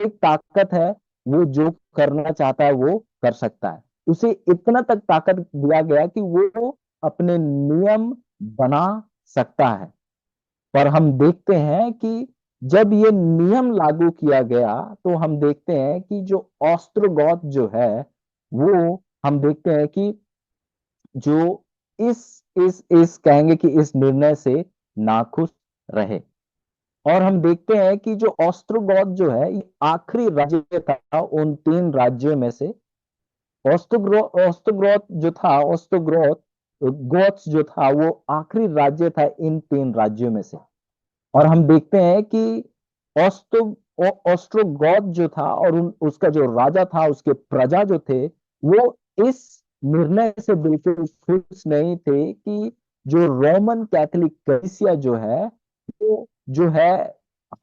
एक ताकत है, वो जो करना चाहता है वो कर सकता है। उसे इतना तक ताकत दिया गया कि वो अपने नियम बना सकता है। पर हम देखते हैं कि जब ये नियम लागू किया गया, तो हम देखते हैं कि जो ऑस्ट्रोगॉथ जो है, वो हम देखते हैं कि जो इस कहेंगे कि इस निर्णय से नाखुश रहे। और हम देखते हैं कि जो ऑस्ट्रोगॉथ जो है, ये आखिरी राज्य था उन तीन राज्यों में से। ऑस्ट्रोगॉथ जो था, ऑस्ट्रोगॉथ गोथ्स जो था, वो आखिरी राज्य था इन तीन राज्यों में से। और हम देखते हैं कि ऑस्ट्रोगॉथ जो था और उसका जो राजा था, उसके प्रजा जो थे, वो इस निर्णय से बिल्कुल खुश नहीं थे कि जो रोमन कैथोलिक कलीसिया जो है, वो जो है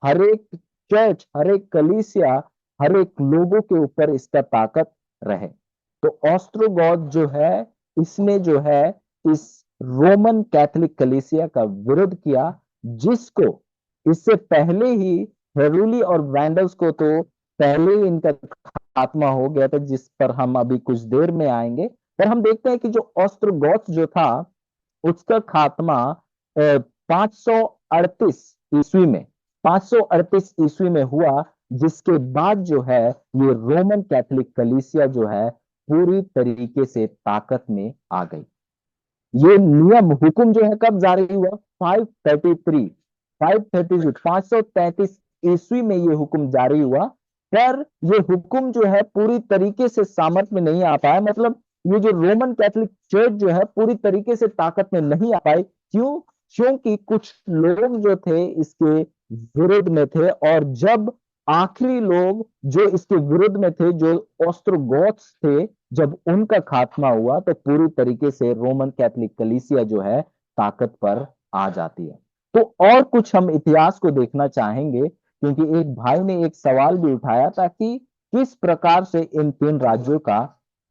हर एक चर्च, हर एक कलीसिया, हर एक लोगों के ऊपर इसका ताकत रहे। तो ऑस्ट्रोगॉथ जो है, इसने जो है इस रोमन कैथोलिक कलीसिया का विरोध किया, जिसको इससे पहले ही हेरूली और वैंडल्स को तो पहले ही इनका खात्मा हो गया था, जिस पर हम अभी कुछ देर में आएंगे। पर हम देखते हैं कि जो ऑस्ट्रोगॉथ्स जो था, उसका खात्मा 538 ईस्वी में 538 ईस्वी में हुआ, जिसके बाद जो है ये रोमन कैथोलिक कलीसिया जो है पूरी तरीके से ताकत में आ गई। ये नियम हुक्म जो है कब जारी हुआ? 533 533 533 ईस्वी में ये हुक्म जारी हुआ। पर ये हुक्म जो है पूरी तरीके से सामर्थ में नहीं आ पाया, मतलब ये जो रोमन कैथोलिक चर्च जो है पूरी तरीके से ताकत में नहीं आ पाई। क्यों? क्योंकि कुछ लोग जो थे इसके विरोध में थे, और जब आखिरी लोग जो इसके विरुद्ध में थे, जो ऑस्ट्रोगॉथ्स थे, जब उनका खात्मा हुआ तो पूरी तरीके से रोमन कैथोलिक कलीसिया जो है ताकत पर आ जाती है। तो और कुछ हम इतिहास को देखना चाहेंगे, क्योंकि एक भाई ने एक सवाल भी उठाया था कि किस प्रकार से इन तीन राज्यों का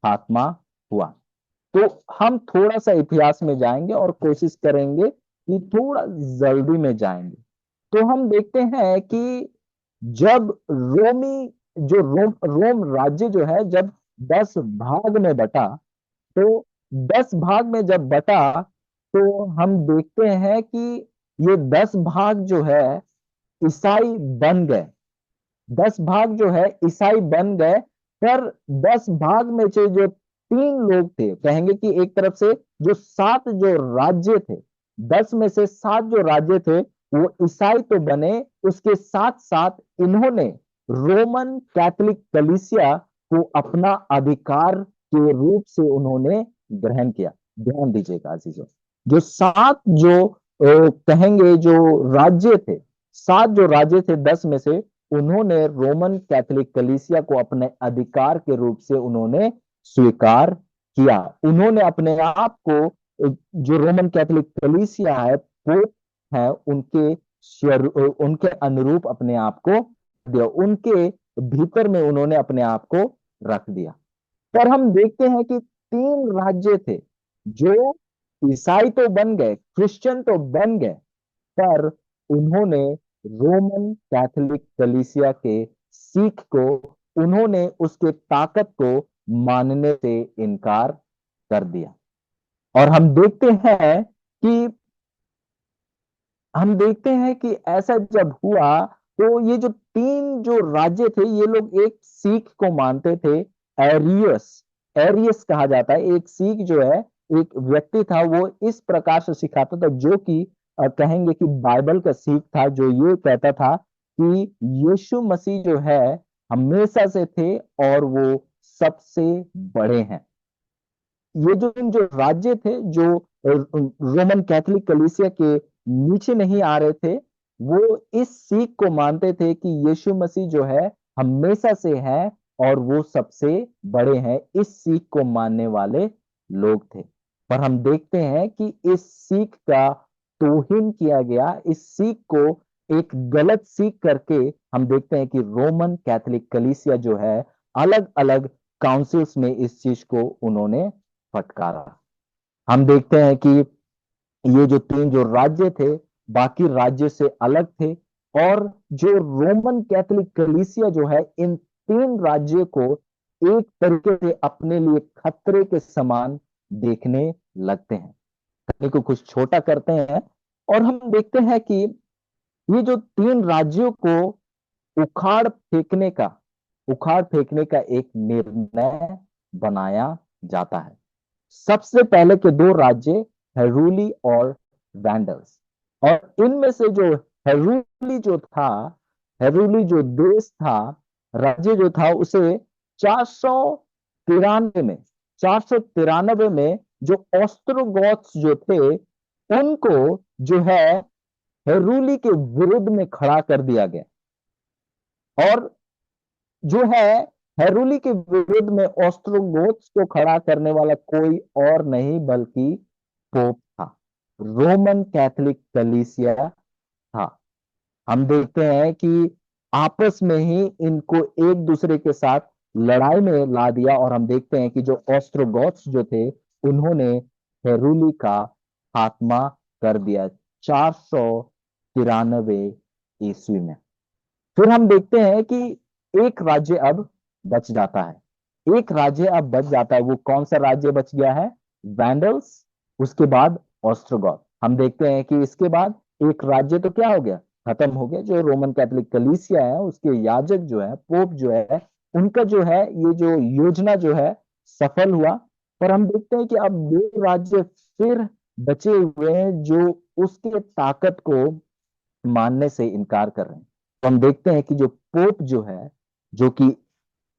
खात्मा हुआ। तो हम थोड़ा सा इतिहास में जाएंगे और कोशिश करेंगे कि थोड़ा जल्दी में जाएंगे। तो हम देखते हैं कि जब रोम राज्य जो है जब 10 भाग में बटा, तो 10 भाग में जब बटा, तो हम देखते हैं कि ये 10 भाग जो है ईसाई बन गए। 10 भाग जो है ईसाई बन गए। पर 10 भाग में से जो तीन लोग थे, कहेंगे कि एक तरफ से जो 7 जो राज्य थे, 10 में से 7 जो राज्य थे वो ईसाई तो बने, उसके साथ साथ इन्होंने रोमन कैथोलिक कलीसिया को अपना अधिकार के रूप से उन्होंने ग्रहण किया। ध्यान दीजिएगा अजीजों, जो 7 जो कहेंगे जो राज्य थे, 7 जो राज्य थे 10 में से, उन्होंने रोमन कैथोलिक कलीसिया को अपने अधिकार के रूप से उन्होंने स्वीकार किया। उन्होंने अपने आप को जो रोमन कैथोलिक कलीसिया है, पोप है, उनके अनुरूप अपने आप को दिया, उनके भीतर में उन्होंने अपने आप को रख दिया। पर हम देखते हैं कि तीन राज्य थे जो ईसाई तो बन गए, क्रिश्चियन तो बन गए, पर उन्होंने रोमन कैथोलिक कलीसिया के सीख को, उन्होंने उसके ताकत को मानने से इनकार कर दिया। और हम देखते हैं कि ऐसा जब हुआ, तो ये जो तीन जो राज्य थे, ये लोग एक सीख को मानते थे। एरियस एरियस कहा जाता है। एक सीख जो है, एक व्यक्ति था, वो इस प्रकार से सिखाता था, जो कि कहेंगे कि बाइबल का सीख था, जो ये कहता था कि यीशु मसीह जो है हमेशा से थे और वो सबसे बड़े हैं। ये जो इन जो राज्य थे, जो रोमन कैथोलिक कलीसिया के नीचे नहीं आ रहे थे, वो इस सीख को मानते थे कि यीशु मसीह जो है हमेशा से है और वो सबसे बड़े हैं। इस सीख को मानने वाले लोग थे। पर हम देखते हैं कि इस सीख का तौहीन किया गया। इस सीख को एक गलत सीख करके हम देखते हैं कि रोमन कैथोलिक कलीसिया जो है अलग अलग काउंसिल्स में इस चीज को उन्होंने फटकारा। हम देखते हैं कि ये जो तीन जो राज्य थे, बाकी राज्य से अलग थे, और जो रोमन कैथोलिक कलीसिया जो है इन तीन राज्यों को एक तरीके से अपने लिए खतरे के समान देखने लगते हैं, खतरे को कुछ छोटा करते हैं। और हम देखते हैं कि ये जो तीन राज्यों को उखाड़ फेंकने का एक निर्णय बनाया जाता है। सबसे पहले के दो राज्य हेरूली और वैंडल्स, और इनमें से जो हेरूली जो था, हेरूली जो देश था, राज्य जो था, उसे 493 में 493 में जो ऑस्ट्रोगॉथ्स जो थे, उनको जो है हेरूली के विरुद्ध में खड़ा कर दिया गया। और जो है हेरूली के विरुद्ध में ऑस्ट्रोगोथ्स को खड़ा करने वाला कोई और नहीं बल्कि पोप था, रोमन कैथोलिक कलीसिया था। हम देखते हैं कि आपस में ही इनको एक दूसरे के साथ लड़ाई में ला दिया, और हम देखते हैं कि जो ऑस्ट्रोगोथ्स जो थे, उन्होंने हेरूली का खात्मा कर दिया 493 ईस्वी में। फिर हम देखते हैं कि एक राज्य अब बच जाता है, एक राज्य अब बच जाता है। वो कौन सा राज्य बच गया है? वैंडल्स, उसके बाद ऑस्ट्रोगॉथ। हम देखते हैं कि इसके बाद एक राज्य तो क्या हो गया, खत्म हो गया। जो रोमन कैथोलिक कलीसिया है, उसके याजक जो है, पोप जो है, उनका जो है ये जो योजना जो है सफल हुआ। पर हम देखते हैं कि अब दो राज्य फिर बचे हुए हैं जो उसके ताकत को मानने से इनकार कर रहे हैं। तो हम देखते हैं कि जो पोप जो है, जो कि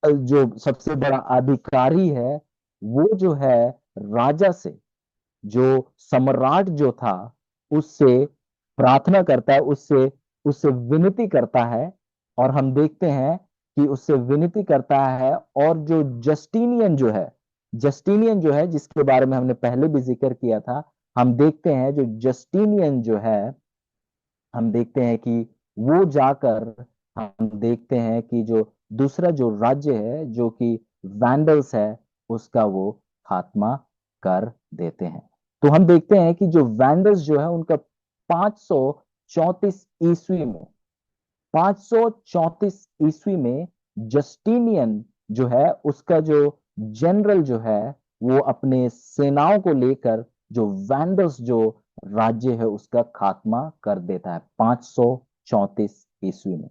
जो सबसे बड़ा अधिकारी है, वो जो है राजा से, जो सम्राट जो था, उससे प्रार्थना करता है, उससे उससे विनती करता है। और हम देखते हैं कि उससे विनती करता है। और जो जस्टिनियन जो है, जस्टिनियन जो है जिसके बारे में हमने पहले भी जिक्र किया था, हम देखते हैं जो जस्टिनियन जो है, हम देखते हैं कि वो जाकर, हम देखते हैं कि जो दूसरा जो राज्य है जो कि वैंडल्स है, उसका वो खात्मा कर देते हैं। तो हम देखते हैं कि जो वैंडल्स जो है उनका 534 ईस्वी में, 534 ईस्वी में जस्टिनियन जो है, उसका जो जनरल जो है, वो अपने सेनाओं को लेकर जो वैंडल्स जो राज्य है उसका खात्मा कर देता है 534 ईस्वी में।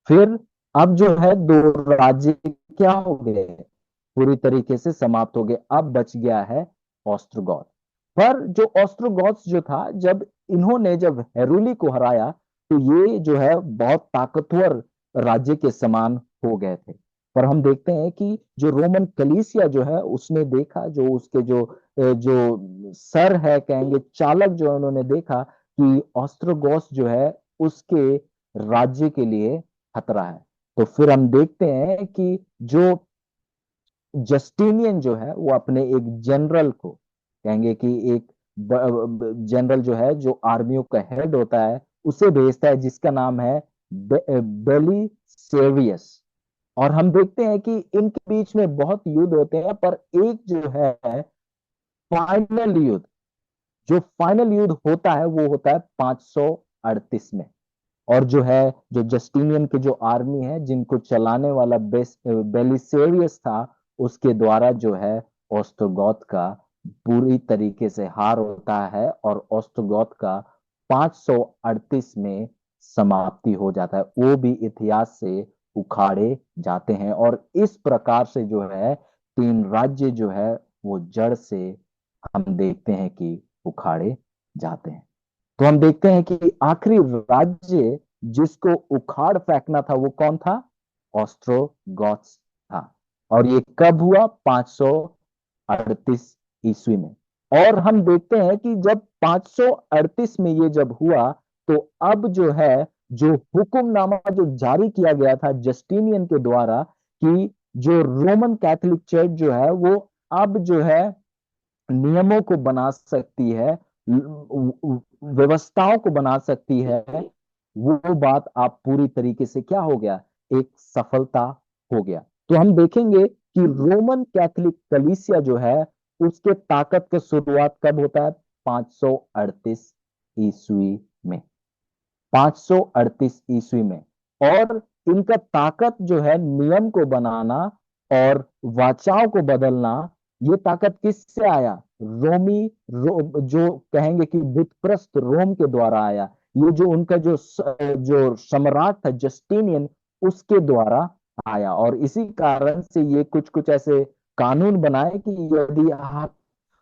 फिर अब जो है दो राज्य क्या हो गए, पूरी तरीके से समाप्त हो गए। अब बच गया है ऑस्ट्रोगॉथ। पर जो ऑस्ट्रोगॉथ जो था, जब इन्होंने जब हेरुली को हराया, तो ये जो है बहुत ताकतवर राज्य के समान हो गए थे। पर हम देखते हैं कि जो रोमन कलीसिया जो है, उसने देखा, जो उसके जो सर है, कहेंगे चालक, जो उन्होंने देखा कि ऑस्ट्रोगॉथ जो है उसके राज्य के लिए खतरा है। तो फिर हम देखते हैं कि जो जस्टिनियन जो है वो अपने एक जनरल को, कहेंगे कि एक जनरल जो है, जो आर्मियों का हेड होता है, उसे भेजता है, जिसका नाम है बेलिसेवियस। और हम देखते हैं कि इनके बीच में बहुत युद्ध होते हैं, पर एक जो है फाइनल युद्ध, जो फाइनल युद्ध होता है वो होता है 538 में। और जो है, जो जस्टिनियन की जो आर्मी है, जिनको चलाने वाला बेलिसेवियस था, उसके द्वारा जो है ओस्ट्रोगॉथ का पूरी तरीके से हार होता है, और ओस्ट्रोगॉथ का 538 में समाप्ति हो जाता है। वो भी इतिहास से उखाड़े जाते हैं। और इस प्रकार से जो है तीन राज्य जो है वो जड़ से, हम देखते हैं कि उखाड़े जाते हैं। तो हम देखते हैं कि आखिरी राज्य जिसको उखाड़ फेंकना था, वो कौन था? ऑस्ट्रोगॉथ्स था। और ये कब हुआ? 538 ईस्वी में। और हम देखते हैं कि जब 538 में ये जब हुआ, तो अब जो है, जो हुक्मनामा जो जारी किया गया था जस्टिनियन के द्वारा, कि जो रोमन कैथोलिक चर्च जो है वो अब जो है नियमों को बना सकती है, व्यवस्थाओं को बना सकती है, वो बात आप पूरी तरीके से क्या हो गया, एक सफलता हो गया। तो हम देखेंगे कि रोमन कैथोलिक कलीसिया जो है, उसके ताकत की शुरुआत कब होता है? 538 ईस्वी में, 538 ईस्वी में। और इनका ताकत जो है नियम को बनाना और वाचाओं को बदलना, ये ताकत किससे आया? जो कहेंगे कि बुतप्रस्त रोम के द्वारा आया। ये जो उनका जो सम्राट था जस्टिनियन, उसके द्वारा आया। और इसी कारण से ये कुछ कुछ ऐसे कानून बनाए कि यदि आप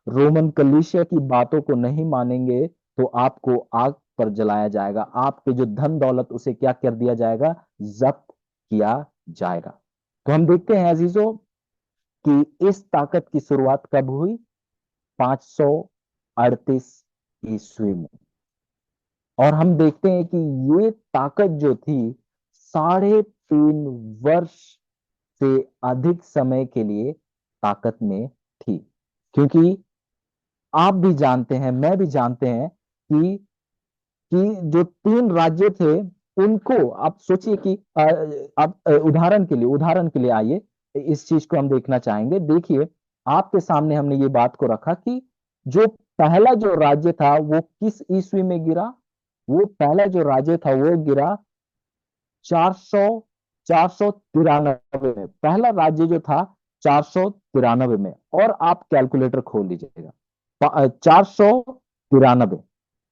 रोमन कलीसिया की बातों को नहीं मानेंगे, तो आपको आग पर जलाया जाएगा, आपके जो धन दौलत उसे क्या कर दिया जाएगा? जब्त किया जाएगा। तो हम देखते हैं अजीजों कि इस ताकत की शुरुआत कब हुई? 538 ईस्वी में। और हम देखते हैं कि ये ताकत जो थी 3.5 वर्ष से अधिक समय के लिए ताकत में थी। क्योंकि आप भी जानते हैं, मैं भी जानते हैं कि जो तीन राज्य थे, उनको आप सोचिए कि आप उदाहरण के लिए आइए, इस चीज को हम देखना चाहेंगे। देखिए, आपके सामने हमने ये बात को रखा कि जो पहला जो राज्य था वो किस ईस्वी में गिरा? वो पहला जो राज्य था वो गिरा 400 493 में। पहला राज्य जो था 493 में। और आप कैलकुलेटर खोल लीजिएगा, 493।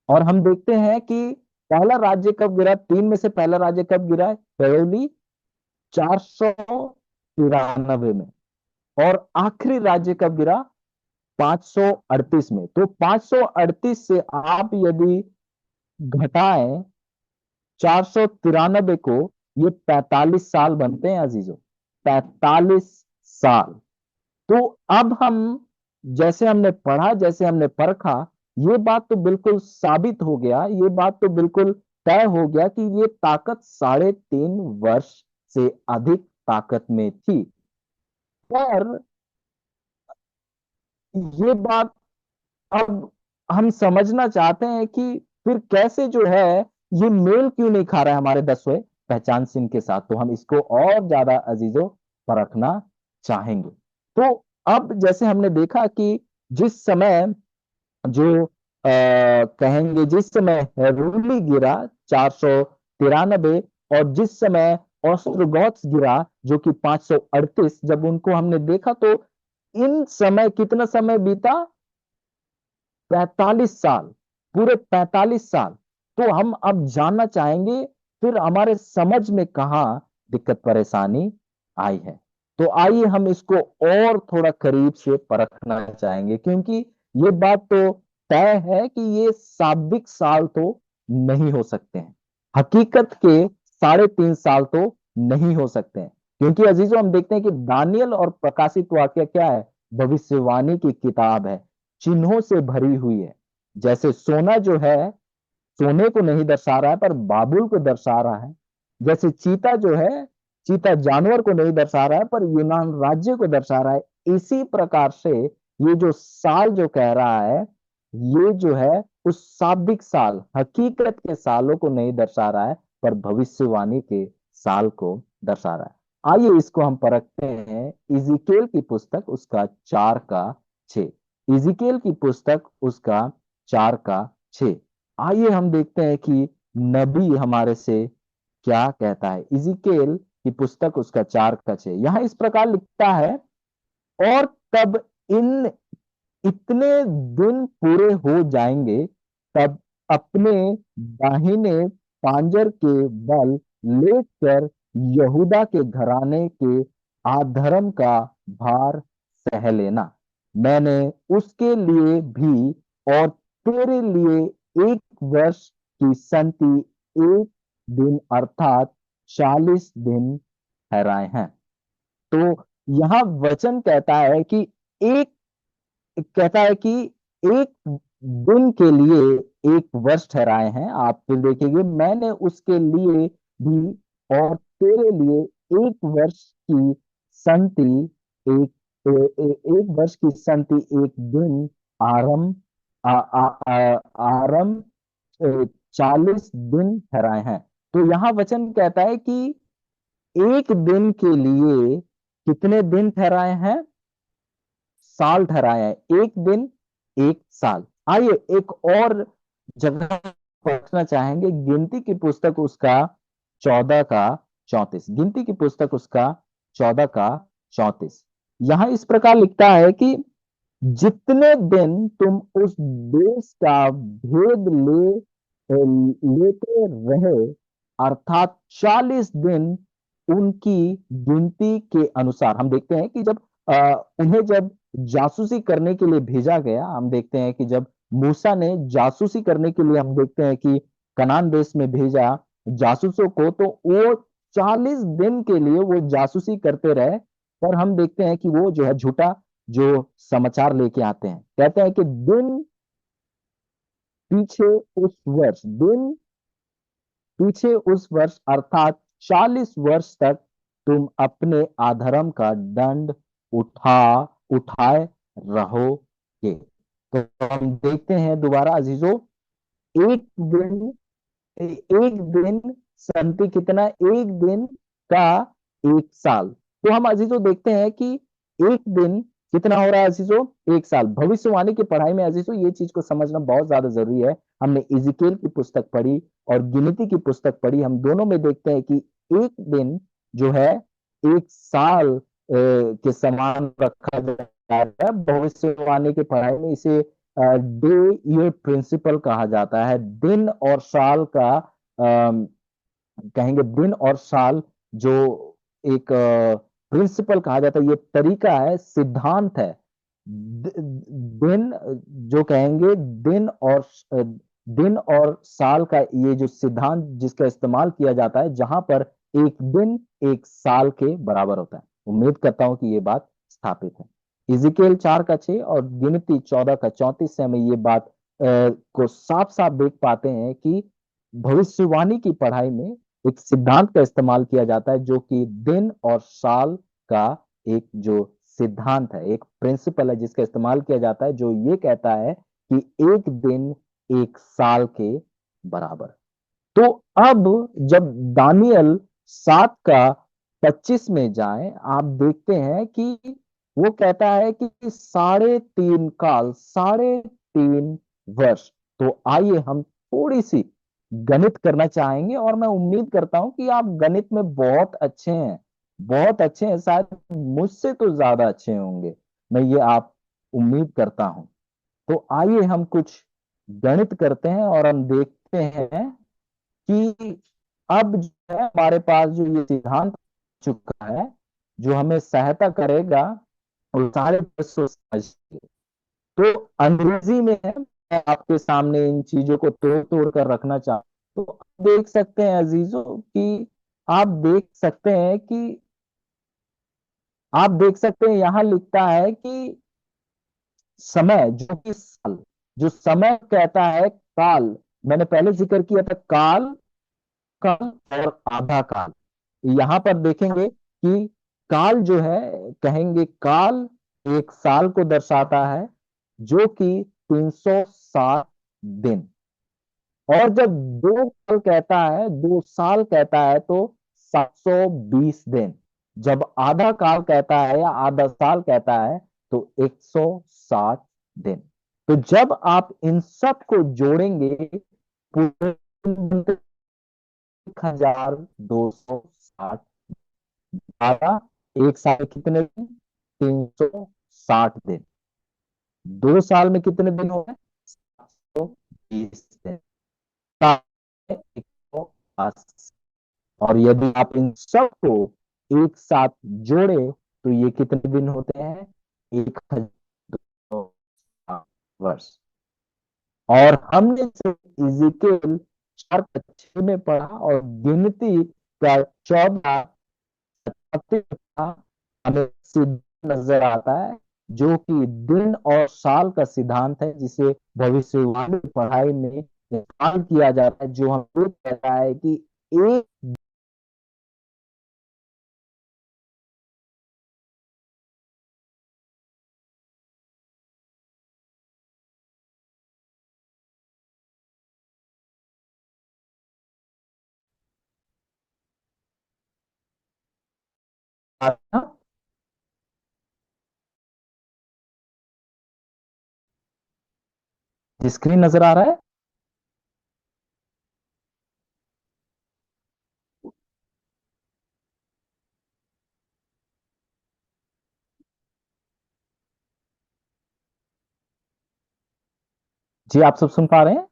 और हम देखते हैं कि पहला राज्य कब गिरा, तीन में से पहला राज्य कब गिरा? हेरोली 493 में। और आखिरी राज्य कब गिरा? 538 में। तो 538 से आप यदि घटाएं 493 को, ये 45 साल बनते हैं अजीजों, 45 साल। तो अब हम, जैसे हमने पढ़ा, जैसे हमने परखा, ये बात तो बिल्कुल साबित हो गया, ये बात तो बिल्कुल तय हो गया कि ये ताकत 3.5 वर्ष से अधिक ताकत में थी। पर ये बात अब हम समझना चाहते हैं कि फिर कैसे जो है ये मेल क्यों नहीं खा रहा है हमारे 10वें पहचान चिन्ह के साथ। तो हम इसको और ज्यादा अजीजों परखना चाहेंगे। तो अब जैसे हमने देखा कि जिस समय जो कहेंगे, जिस समय हेरूली गिरा 493, और जिस समय ऑस्ट्रोगॉथ्स गिरा जो कि 538, जब उनको हमने देखा तो इन समय कितना समय बीता? 45 साल, पूरे 45 साल। तो हम अब जानना चाहेंगे फिर हमारे समझ में कहाँ दिक्कत परेशानी आई है। तो आइए हम इसको और थोड़ा करीब से परखना चाहेंगे, क्योंकि ये बात तो तय है कि ये शाब्दिक साल तो नहीं हो सकते हैं, हकीकत के 3.5 साल तो नहीं हो सकते हैं। क्योंकि अजीजों हम देखते हैं कि दानियल और प्रकाशित वाक्य क्या है? भविष्यवाणी की किताब है, चिन्हों से भरी हुई है। जैसे सोना जो है, सोने को नहीं दर्शा रहा है पर बाबुल को दर्शा रहा है। जैसे चीता जो है, चीता जानवर को नहीं दर्शा रहा है पर यूनान राज्य को दर्शा रहा है। इसी प्रकार से ये जो साल जो कह रहा है, ये जो है उस शाब्दिक साल, हकीकत के सालों को नहीं दर्शा रहा है पर भविष्यवाणी के साल को दर्शा रहा है। आइए इसको हम परखते हैं। इजिकेल की पुस्तक उसका 4 का 6। इजिकेल की पुस्तक उसका 4 का 6। आइए हम देखते हैं कि नबी हमारे से क्या कहता है। इजिकेल की पुस्तक उसका 4 का 6 यहां इस प्रकार लिखता है, और तब इन इतने दिन पूरे हो जाएंगे, तब अपने दाहिने पांजर के बल लेकर यहूदा के घराने के आधर्म का भार सह लेना। मैंने उसके लिए भी और तेरे लिए 1 वर्ष की संति 1 दिन अर्थात 40 दिन ठहराए हैं। तो यहां वचन कहता है कि एक कहता है कि एक दिन के लिए 1 वर्ष ठहराए हैं। आप फिर देखेंगे, मैंने उसके लिए भी और तेरे लिए 1 वर्ष की संति एक 1 वर्ष की संति 1 दिन आरंभ आरंभ 40 दिन ठहराए हैं। तो यहाँ वचन कहता है कि एक दिन के लिए कितने दिन ठहराए हैं? साल ठहराया है। एक दिन 1 साल। आइए एक और जगह पढ़ना चाहेंगे, गिनती की पुस्तक उसका 14 का 34। गिनती की पुस्तक उसका 14 का 34। यहां इस प्रकार लिखता है कि जितने दिन तुम उस देश का भेद लेते रहे, अर्थात 40 दिन, उनकी गिनती के अनुसार। हम देखते हैं कि जब उन्हें जब जासूसी करने के लिए भेजा गया, हम देखते हैं कि जब मूसा ने जासूसी करने के लिए, हम देखते हैं कि कनान देश में भेजा जासूसों को, तो वो 40 दिन के लिए वो जासूसी करते रहे। पर हम देखते हैं कि वो जो है झूठा जो समाचार लेके आते हैं, कहते हैं कि दिन पीछे उस वर्ष, दिन पीछे उस वर्ष अर्थात 40 वर्ष तक तुम अपने अधर्म का दंड उठा उठाए रहोगे। तो हम देखते हैं दोबारा अजीजों, एक दिन, एक दिन संति कितना? एक दिन का 1 साल। तो हम अजीजों देखते हैं कि एक दिन कितना हो रहा है अजीजों? 1 साल। भविष्यवाणी की पढ़ाई में अजीजों ये चीज को समझना बहुत ज्यादा जरूरी है। हमने इजिकेल की पुस्तक पढ़ी और गिनती की पुस्तक पढ़ी, हम दोनों में देखते हैं कि एक दिन जो है 1 साल के समान रखा जाता है। भविष्यवाणी की पढ़ाई में इसे डे ईयर प्रिंसिपल कहा जाता है। दिन और साल का कहेंगे दिन और साल जो एक प्रिंसिपल कहा जाता है, ये तरीका है, सिद्धांत है। दिन जो कहेंगे दिन और साल का ये जो सिद्धांत जिसका इस्तेमाल किया जाता है, जहां पर एक दिन 1 साल के बराबर होता है। उम्मीद करता हूं कि ये बात स्थापित है। इजिकेल 4 का 6 और गिनती 14 का 34 से हमें ये बात को साफ साफ देख पाते हैं कि भविष्यवाणी की पढ़ाई में एक सिद्धांत का इस्तेमाल किया जाता है, जो कि दिन और साल का एक जो सिद्धांत है, एक प्रिंसिपल है जिसका इस्तेमाल किया जाता है, जो ये कहता है कि एक दिन 1 साल के बराबर। तो अब जब दानियल 7 का 25 में जाएं, आप देखते हैं कि वो कहता है कि 3.5 काल, 3.5 वर्ष। तो आइए हम थोड़ी सी गणित करना चाहेंगे, और मैं उम्मीद करता हूं कि आप गणित में बहुत अच्छे हैं, बहुत अच्छे हैं, शायद मुझसे तो ज्यादा अच्छे होंगे, मैं ये आप उम्मीद करता हूं। तो आइए हम कुछ गणित करते हैं और हम देखते हैं कि अब जो है हमारे पास जो ये सिद्धांत चुका है, जो हमें सहायता करेगा और सारे प्रश्न समझ। तो अंग्रेजी में है, मैं आपके सामने इन चीजों को तोड़ तोड़ कर रखना चाहता हूं। तो आप देख सकते हैं अजीजों कि आप देख सकते हैं कि आप देख सकते हैं यहां लिखता है कि समय जो कि साल, जो समय कहता है काल, मैंने पहले जिक्र किया था काल, काल और आधा काल। यहां पर देखेंगे कि काल जो है, कहेंगे काल 1 साल को दर्शाता है, जो कि 360 दिन। और जब 2 साल कहता है, 2 साल कहता है, तो 720 दिन। जब आधा काल कहता है या आधा साल कहता है, तो 160 दिन। तो जब आप इन सब को जोड़ेंगे, पूरे 1,260। आधा 1 साल में कितने दिन? 360 दिन। 2 साल में कितने दिन हो गए? 720 दिन। 180। और यदि आप इन सबको एक साथ जोड़े, तो ये कितने दिन होते हैं? 1,260 वर्ष। और हमने इजिकेल 4 का 6 में पढ़ा और गिनती का 14 का हमें सिद्ध नजर आता है, जो कि दिन और साल का सिद्धांत है, जिसे भविष्यवाणी पढ़ाई में इस्तेमाल किया जाता है, जो हमें कहता है कि एक स्क्रीन नजर आ रहा है? जी, आप सब सुन पा रहे हैं?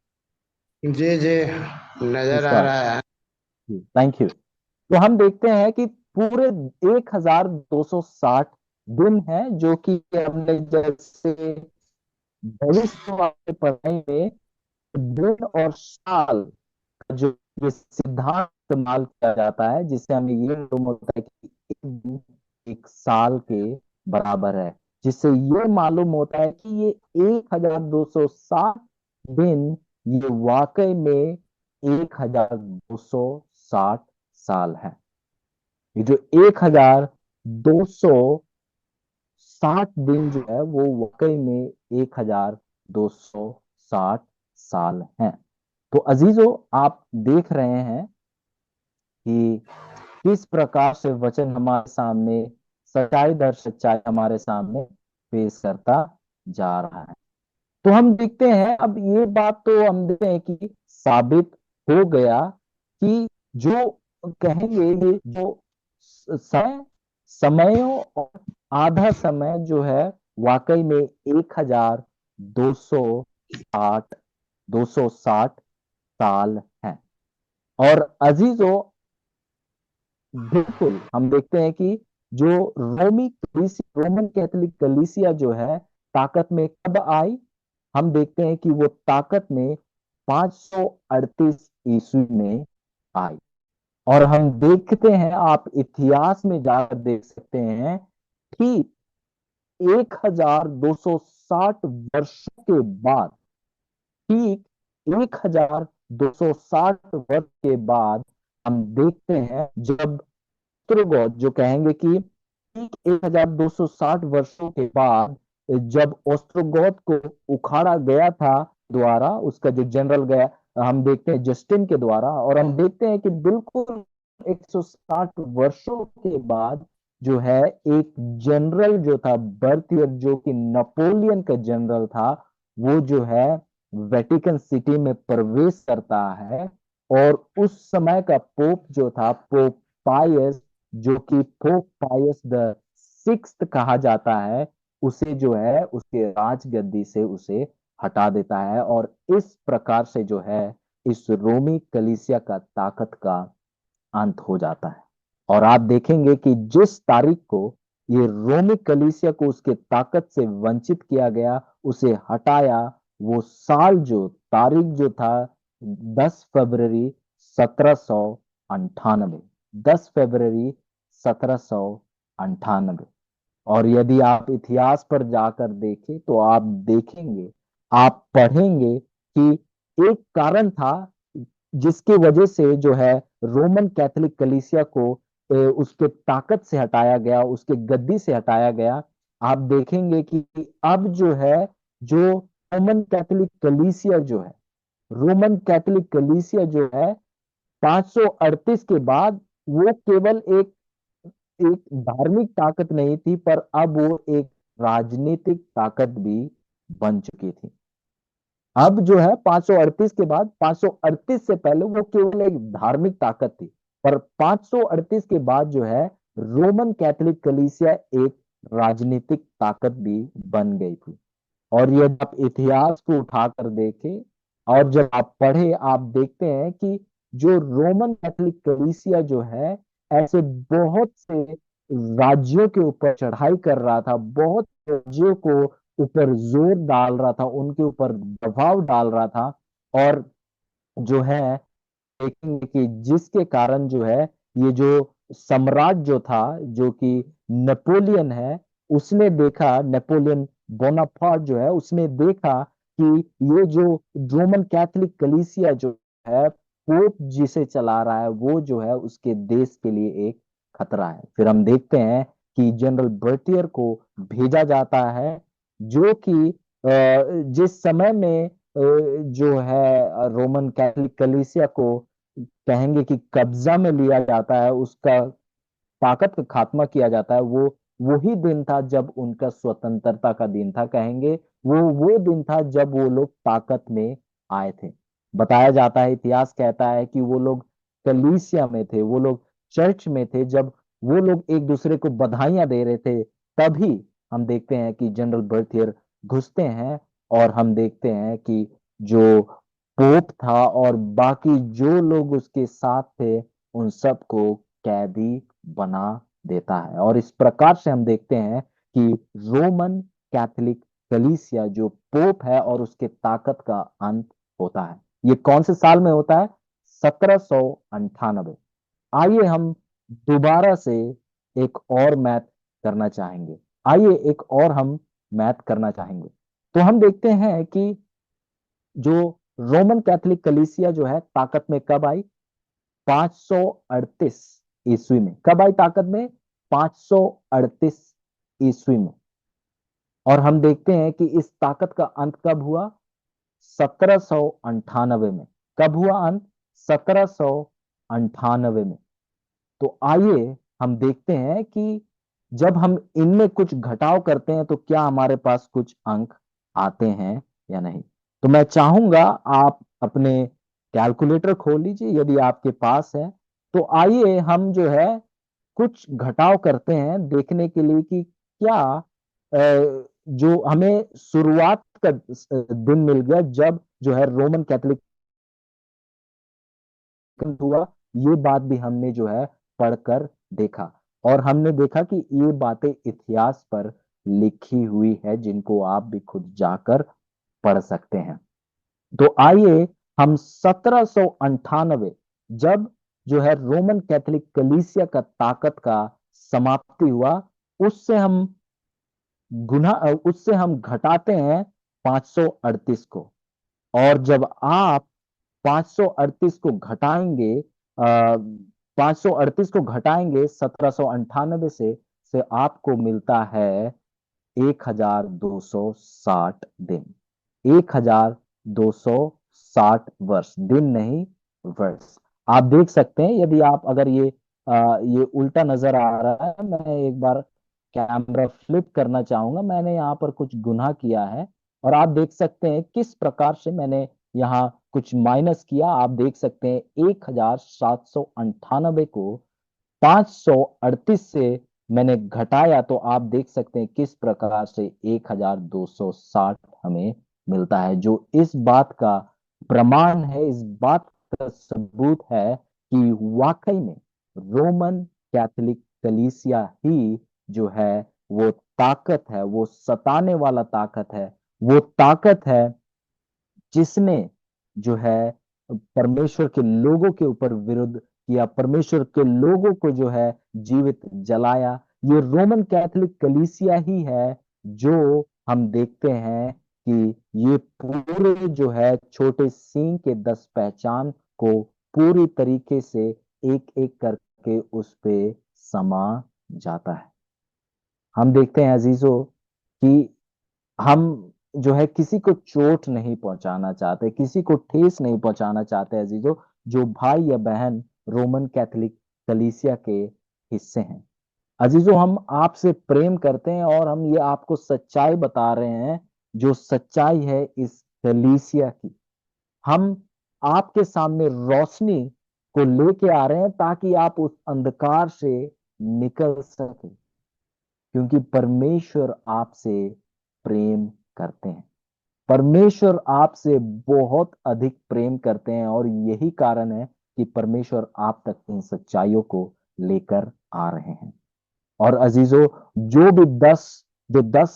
जी जी, नजर आ नमस्कार रहा है। जी, थैंक यू। तो हम देखते हैं कि पूरे 1,260 दिन है, जो कि हमने जैसे भविष्यवाणी पढ़ाई में दिन और साल का जो ये सिद्धांत इस्तेमाल किया जाता है, जिससे हमें ये मालूम होता है कि एक दिन 1 साल के बराबर है, जिससे ये मालूम होता है कि ये 1,260 दिन ये वाकई में 1,260 साल है। ये जो 1,260 दिन जो है, वो वाकई में 1,260 साल हैं। तो अजीजों, आप देख रहे हैं कि किस प्रकार से वचन हमारे सामने, सच्चाई दर सच्चाई हमारे सामने फेस करता जा रहा है। तो हम देखते हैं, अब ये बात तो हम देखते हैं कि साबित हो गया कि जो कहेंगे ये जो समयों और आधा समय जो है वाकई में 1260 260 साल है। और अजीजों, बिल्कुल हम देखते हैं कि जो रोमन कैथोलिक कलीसिया जो है ताकत में कब आई, हम देखते हैं कि वो ताकत में 538 ईस्वी में आई। और हम देखते हैं, आप इतिहास में जाकर देख सकते हैं, ठीक 1260 वर्षों के बाद, ठीक 1260 वर्ष के बाद हम देखते हैं जब ऑस्ट्रोगोथ, जो कहेंगे कि ठीक 1260 वर्षों के बाद जब ऑस्ट्रोगोथ को उखाड़ा गया था द्वारा, उसका जो जनरल गया, हम देखते हैं जस्टिन के द्वारा, और हम देखते हैं कि बिल्कुल 160 वर्षों के बाद जो है एक जनरल जो था बर्थियर, जो कि नेपोलियन का जनरल था, वो जो है वेटिकन सिटी में प्रवेश करता है। और उस समय का पोप जो था, पोप पायस, जो कि पोप पायस द सिक्स्थ कहा जाता है, उसे जो है उसके राजगद्दी से उसे हटा देता है। और इस प्रकार से जो है इस रोमी कलीसिया का ताकत का अंत हो जाता है। और आप देखेंगे कि जिस तारीख को ये रोमी कलीसिया को उसके ताकत से वंचित किया गया, उसे हटाया, वो साल जो तारीख जो था 10 फरवरी 1798, 10 फरवरी 1798। और यदि आप इतिहास पर जाकर देखें तो आप देखेंगे, आप पढ़ेंगे कि एक कारण था जिसकी वजह से जो है रोमन कैथोलिक कलीसिया को उसके ताकत से हटाया गया, उसके गद्दी से हटाया गया। आप देखेंगे कि अब जो है, जो रोमन कैथोलिक कलीसिया जो है, रोमन कैथोलिक कलीसिया जो है 538 के बाद, वो केवल एक एक धार्मिक ताकत नहीं थी, पर अब वो एक राजनीतिक ताकत भी बन चुकी थी। अब जो है 538 के बाद, 538 से पहले वो केवल एक धार्मिक ताकत थी, पर 538 के बाद जो है रोमन कैथोलिक कलीसिया एक राजनीतिक ताकत भी बन गई थी। और यदि आप इतिहास को उठाकर देखें और जब आप पढ़े, आप देखते हैं कि जो रोमन कैथोलिक कलीसिया जो है ऐसे बहुत से राज्यों के ऊपर चढ़ाई कर रहा था, बहुत से राज्यों को ऊपर जोर डाल रहा था, उनके ऊपर दबाव डाल रहा था। और जो है देखेंगे कि जिसके कारण जो है ये जो सम्राट जो था, जो कि नेपोलियन है, उसने देखा, नेपोलियन बोनापार्ट जो है, उसने देखा कि ये जो रोमन कैथोलिक कलीसिया जो है, पोप जिसे चला रहा है, वो जो है उसके देश के लिए एक खतरा है। फिर हम देखते हैं कि जनरल बर्टियर को भेजा जाता है, जो कि जिस समय में जो है रोमन कैथोलिक कलीसिया को कहेंगे कि कब्जा में लिया जाता है, उसका ताकत का खात्मा किया जाता है, वो वही दिन था जब उनका स्वतंत्रता का दिन था, कहेंगे वो दिन था जब वो लोग ताकत में आए थे। बताया जाता है, इतिहास कहता है कि वो लोग कलीसिया में थे, वो लोग चर्च में थे, जब वो लोग एक दूसरे को बधाइयां दे रहे थे, तभी हम देखते हैं कि जनरल बर्थियर घुसते हैं। और हम देखते हैं कि जो पोप था और बाकी जो लोग उसके साथ थे, उन सबको कैदी बना देता है। और इस प्रकार से हम देखते हैं कि रोमन कैथोलिक कलीसिया जो पोप है और उसके ताकत का अंत होता है। ये कौन से साल में होता है? 1798। आइए हम दोबारा से एक और मैथ करना चाहेंगे। आइए एक और हम मैथ करना चाहेंगे। तो हम देखते हैं कि जो रोमन कैथोलिक कलीसिया जो है ताकत में कब आई? 538 ईस्वी में। कब आई ताकत में? 538 ईस्वी में। और हम देखते हैं कि इस ताकत का अंत कब हुआ? 1798 में। कब हुआ अंत? 1798 में। तो आइए हम देखते हैं कि जब हम इनमें कुछ घटाव करते हैं तो क्या हमारे पास कुछ अंक आते हैं या नहीं। तो मैं चाहूंगा आप अपने कैलकुलेटर खोल लीजिए यदि आपके पास है। तो आइए हम जो है कुछ घटाव करते हैं देखने के लिए कि क्या जो हमें शुरुआत का दिन मिल गया जब जो है रोमन कैथोलिक हुआ। ये बात भी हमने जो है पढ़कर देखा, और हमने देखा कि ये बातें इतिहास पर लिखी हुई है जिनको आप भी खुद जाकर पढ़ सकते हैं। तो आइए हम 1798, जब जो है रोमन कैथोलिक कलीसिया का ताकत का समाप्ति हुआ, उससे हम उससे हम घटाते हैं 538 को। और जब आप 538 को घटाएंगे, 538 को घटाएंगे 1798 से आपको मिलता है 1260 दिन। 1260 वर्ष, दिन नहीं वर्ष। आप देख सकते हैं, यदि आप अगर ये उल्टा नजर आ रहा है, मैं एक बार कैमरा फ्लिप करना चाहूंगा। मैंने यहाँ पर कुछ गुनाह किया है, और आप देख सकते हैं किस प्रकार से मैंने यहाँ कुछ माइनस किया। आप देख सकते हैं 1798 को 538 से मैंने घटाया, तो आप देख सकते हैं किस प्रकार से 1260 हमें मिलता है, जो इस बात का प्रमाण है, इस बात का सबूत है कि वाकई में रोमन कैथोलिक कलीसिया ही जो है वो ताकत है, वो सताने वाला ताकत है, वो ताकत है जिसने जो है परमेश्वर के लोगों के ऊपर विरुद्ध किया, परमेश्वर के लोगों को जो है जीवित जलाया। ये रोमन कैथोलिक कलीसिया ही है जो हम देखते हैं कि ये पूरे जो है छोटे सींग के 10 पहचान को पूरी तरीके से एक एक करके उस पे समा जाता है। हम देखते हैं अजीजों कि हम जो है किसी को चोट नहीं पहुंचाना चाहते, किसी को ठेस नहीं पहुंचाना चाहते अजीजों, जो भाई या बहन रोमन कैथोलिक कलीसिया के हिस्से हैं। अजीजों, हम आपसे प्रेम करते हैं और हम ये आपको सच्चाई बता रहे हैं, जो सच्चाई है इस कलीसिया की। हम आपके सामने रोशनी को लेके आ रहे हैं ताकि आप उस अंधकार से निकल सके, क्योंकि परमेश्वर आपसे प्रेम करते हैं। परमेश्वर आपसे बहुत अधिक प्रेम करते हैं, और यही कारण है कि परमेश्वर आप तक इन सच्चाइयों को लेकर आ रहे हैं। और अजीजों, जो भी 10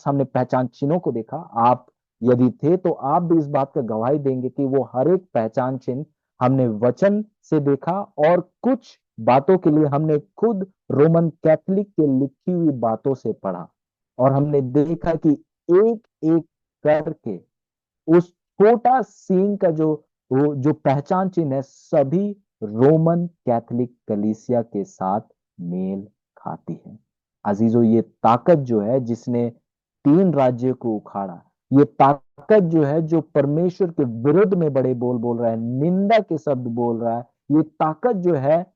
हमने पहचान चिन्हों को देखा, आप यदि थे तो आप भी इस बात का गवाही देंगे कि वो हर एक पहचान चिन्ह हमने वचन से देखा, और कुछ बातों के लिए हमने खुद रोमन कैथोलिक के लिखी हुई बातों से पढ़ा, और हमने देखा कि एक एक करके उस छोटा सींग का जो वो जो पहचान चिन्ह है, सभी रोमन कैथोलिक कलीसिया के साथ मेल खाती है। अजीजों, ये ताकत जो है जिसने 3 राज्यों को उखाड़ा, ये ताकत जो है जो परमेश्वर के विरुद्ध में बड़े बोल बोल रहा है, निंदा के शब्द बोल रहा है, ये ताकत जो है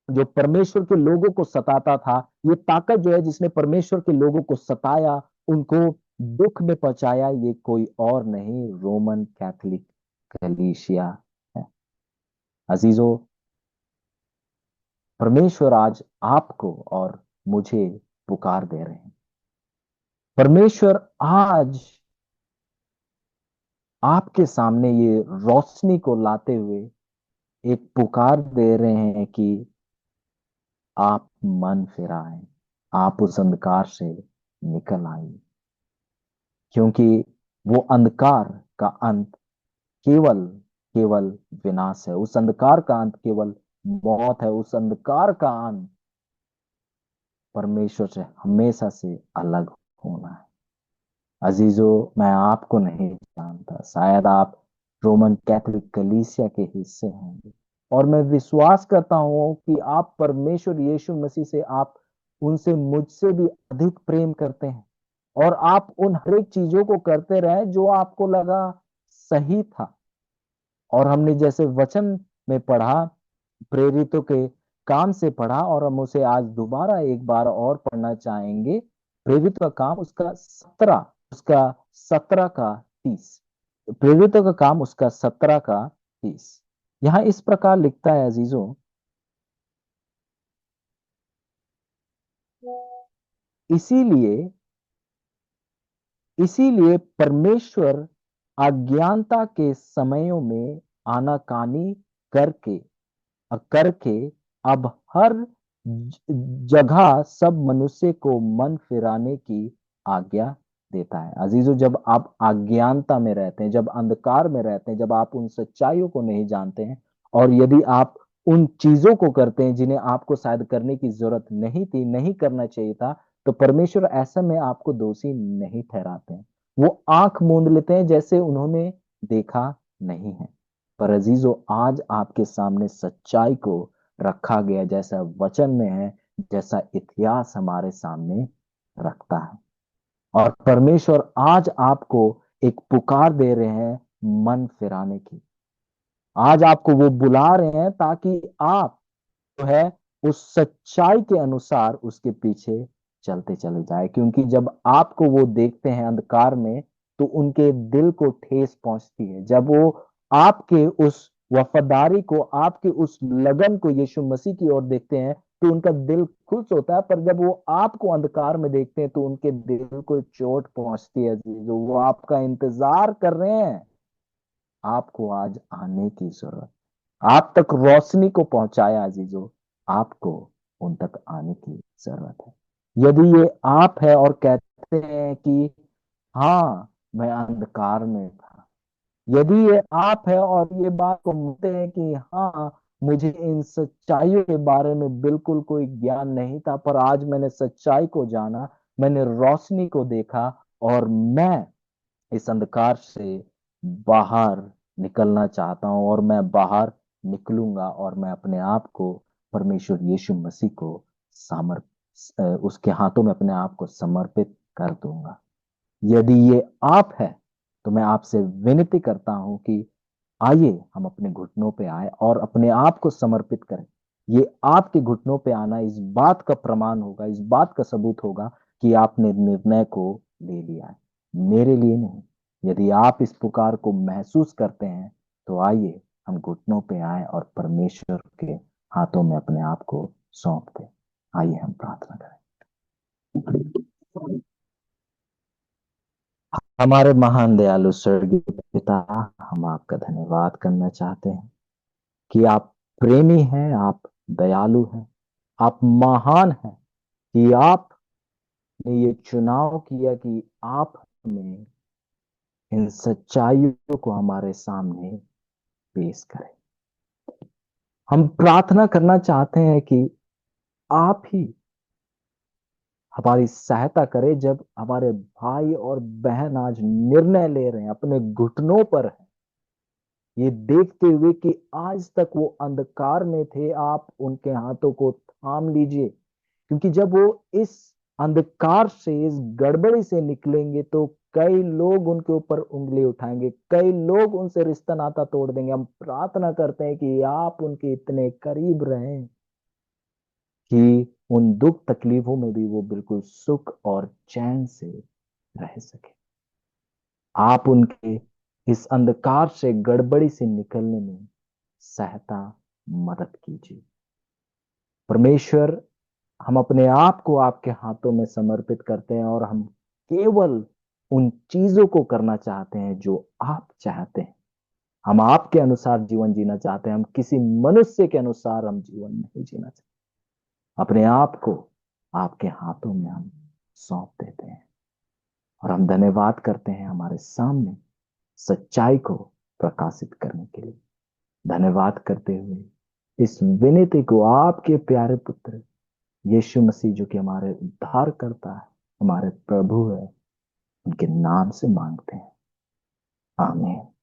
जो परमेश्वर के लोगों को सताता था, ये ताकत जो है जिसने परमेश्वर के लोगों को सताया, उनको दुख में पहुंचाया, ये कोई और नहीं, रोमन कैथोलिक कलीसिया है। अजीजों, परमेश्वर आज आपको और मुझे पुकार दे रहे हैं। परमेश्वर आज आपके सामने ये रोशनी को लाते हुए एक पुकार दे रहे हैं कि आप मन फिराएं, आप उस अंधकार से निकल आइए, क्योंकि वो अंधकार का अंत केवल केवल विनाश है, उस अंधकार का अंत केवल मौत है, उस अंधकार का अंत परमेश्वर से हमेशा से अलग होना है। अजीजों, मैं आपको नहीं जानता, शायद आप रोमन कैथोलिक कलीसिया के हिस्से होंगे, और मैं विश्वास करता हूं कि आप परमेश्वर यीशु मसीह से, आप उनसे मुझसे भी अधिक प्रेम करते हैं, और आप उन हर एक चीजों को करते रहे जो आपको लगा सही था। और हमने जैसे वचन में पढ़ा, प्रेरितों के काम से पढ़ा और हम उसे आज दोबारा एक बार और पढ़ना चाहेंगे। प्रेरित का काम उसका 17 का 30। प्रेरित का काम उसका 17 का 30। यहां इस प्रकार लिखता है अजीजों, इसीलिए इसीलिए परमेश्वर अज्ञानता के समयों में आनाकानी करके करके अब हर जगह सब मनुष्य को मन फिराने की आज्ञा देता है। अजीजों, जब आप अज्ञानता में रहते हैं, जब अंधकार में रहते हैं, जब आप उन सच्चाइयों को नहीं जानते हैं, और यदि आप उन चीजों को करते हैं जिन्हें आपको शायद करने की जरूरत नहीं थी, नहीं करना चाहिए था, तो परमेश्वर ऐसे में आपको दोषी नहीं ठहराते हैं। वो आंख मूंद लेते हैं जैसे उन्होंने देखा नहीं है। पर अजीजों, आज आपके सामने सच्चाई को रखा गया, जैसा वचन में है, जैसा इतिहास हमारे सामने रखता है। और परमेश्वर आज आपको एक पुकार दे रहे हैं मन फिराने की। आज आपको वो बुला रहे हैं ताकि आप जो है उस सच्चाई के अनुसार उसके पीछे चलते चले जाए, क्योंकि जब आपको वो देखते हैं अंधकार में, तो उनके दिल को ठेस पहुंचती है। जब वो आपके उस वफादारी को, आपके उस लगन को यीशु मसीह की ओर देखते हैं, तो उनका दिल खुश होता है। पर जब वो आपको अंधकार में देखते हैं, तो उनके दिल को चोट पहुंचती है। जो वो आपका इंतजार कर रहे हैं, आपको आज आने की जरूरत, आप तक रोशनी को पहुंचाया अजीजों, आपको उन तक आने की जरूरत है। यदि ये आप है और कहते हैं कि हाँ, मैं अंधकार में था, यदि ये आप है और ये बात को मानते हैं कि हाँ, मुझे इन सच्चाइयों के बारे में बिल्कुल कोई ज्ञान नहीं था, पर आज मैंने सच्चाई को जाना, मैंने रोशनी को देखा, और मैं इस अंधकार से बाहर निकलना चाहता हूं, और मैं बाहर निकलूंगा, और मैं अपने आप को परमेश्वर यीशु मसीह को उसके हाथों में अपने आप को समर्पित कर दूंगा। यदि ये आप है, तो मैं आपसे विनती करता हूं कि आइए हम अपने घुटनों पे आए और अपने आप को समर्पित करें। ये आपके घुटनों पे आना इस बात का प्रमाण होगा, इस बात का सबूत होगा कि आपने निर्णय को ले लिया है, मेरे लिए नहीं। यदि आप इस पुकार को महसूस करते हैं, तो आइए हम घुटनों पे आए और परमेश्वर के हाथों में अपने आप को सौंप दें। आइए हम प्रार्थना करें। हमारे महान दयालु स्वर्गीय पिता, हम आपका धन्यवाद करना चाहते हैं कि आप प्रेमी हैं, आप दयालु हैं, आप महान हैं, कि आपने ये चुनाव किया कि आप हमें इन सच्चाइयों को हमारे सामने पेश करें। हम प्रार्थना करना चाहते हैं कि आप ही हमारी सहायता करें, जब हमारे भाई और बहन आज निर्णय ले रहे हैं, अपने घुटनों पर हैं, ये देखते हुए कि आज तक वो अंधकार में थे, आप उनके हाथों को थाम लीजिए। क्योंकि जब वो इस अंधकार से, इस गड़बड़ी से निकलेंगे, तो कई लोग उनके ऊपर उंगली उठाएंगे, कई लोग उनसे रिश्ता नाता तोड़ देंगे। हम प्रार्थना करते हैं कि आप उनके इतने करीब रहें कि उन दुख तकलीफों में भी वो बिल्कुल सुख और चैन से रह सके। आप उनके इस अंधकार से, गड़बड़ी से निकलने में सहायता, मदद कीजिए। परमेश्वर, हम अपने आप को आपके हाथों में समर्पित करते हैं, और हम केवल उन चीजों को करना चाहते हैं जो आप चाहते हैं। हम आपके अनुसार जीवन जीना चाहते हैं, हम किसी मनुष्य के अनुसार हम जीवन नहीं जीना चाहते। अपने आप को आपके हाथों में हम सौंप देते हैं, और हम धन्यवाद करते हैं हमारे सामने सच्चाई को प्रकाशित करने के लिए। धन्यवाद करते हुए इस विनती को आपके प्यारे पुत्र यीशु मसीह, जो कि हमारे उद्धार करता है, हमारे प्रभु है, उनके नाम से मांगते हैं। आमीन।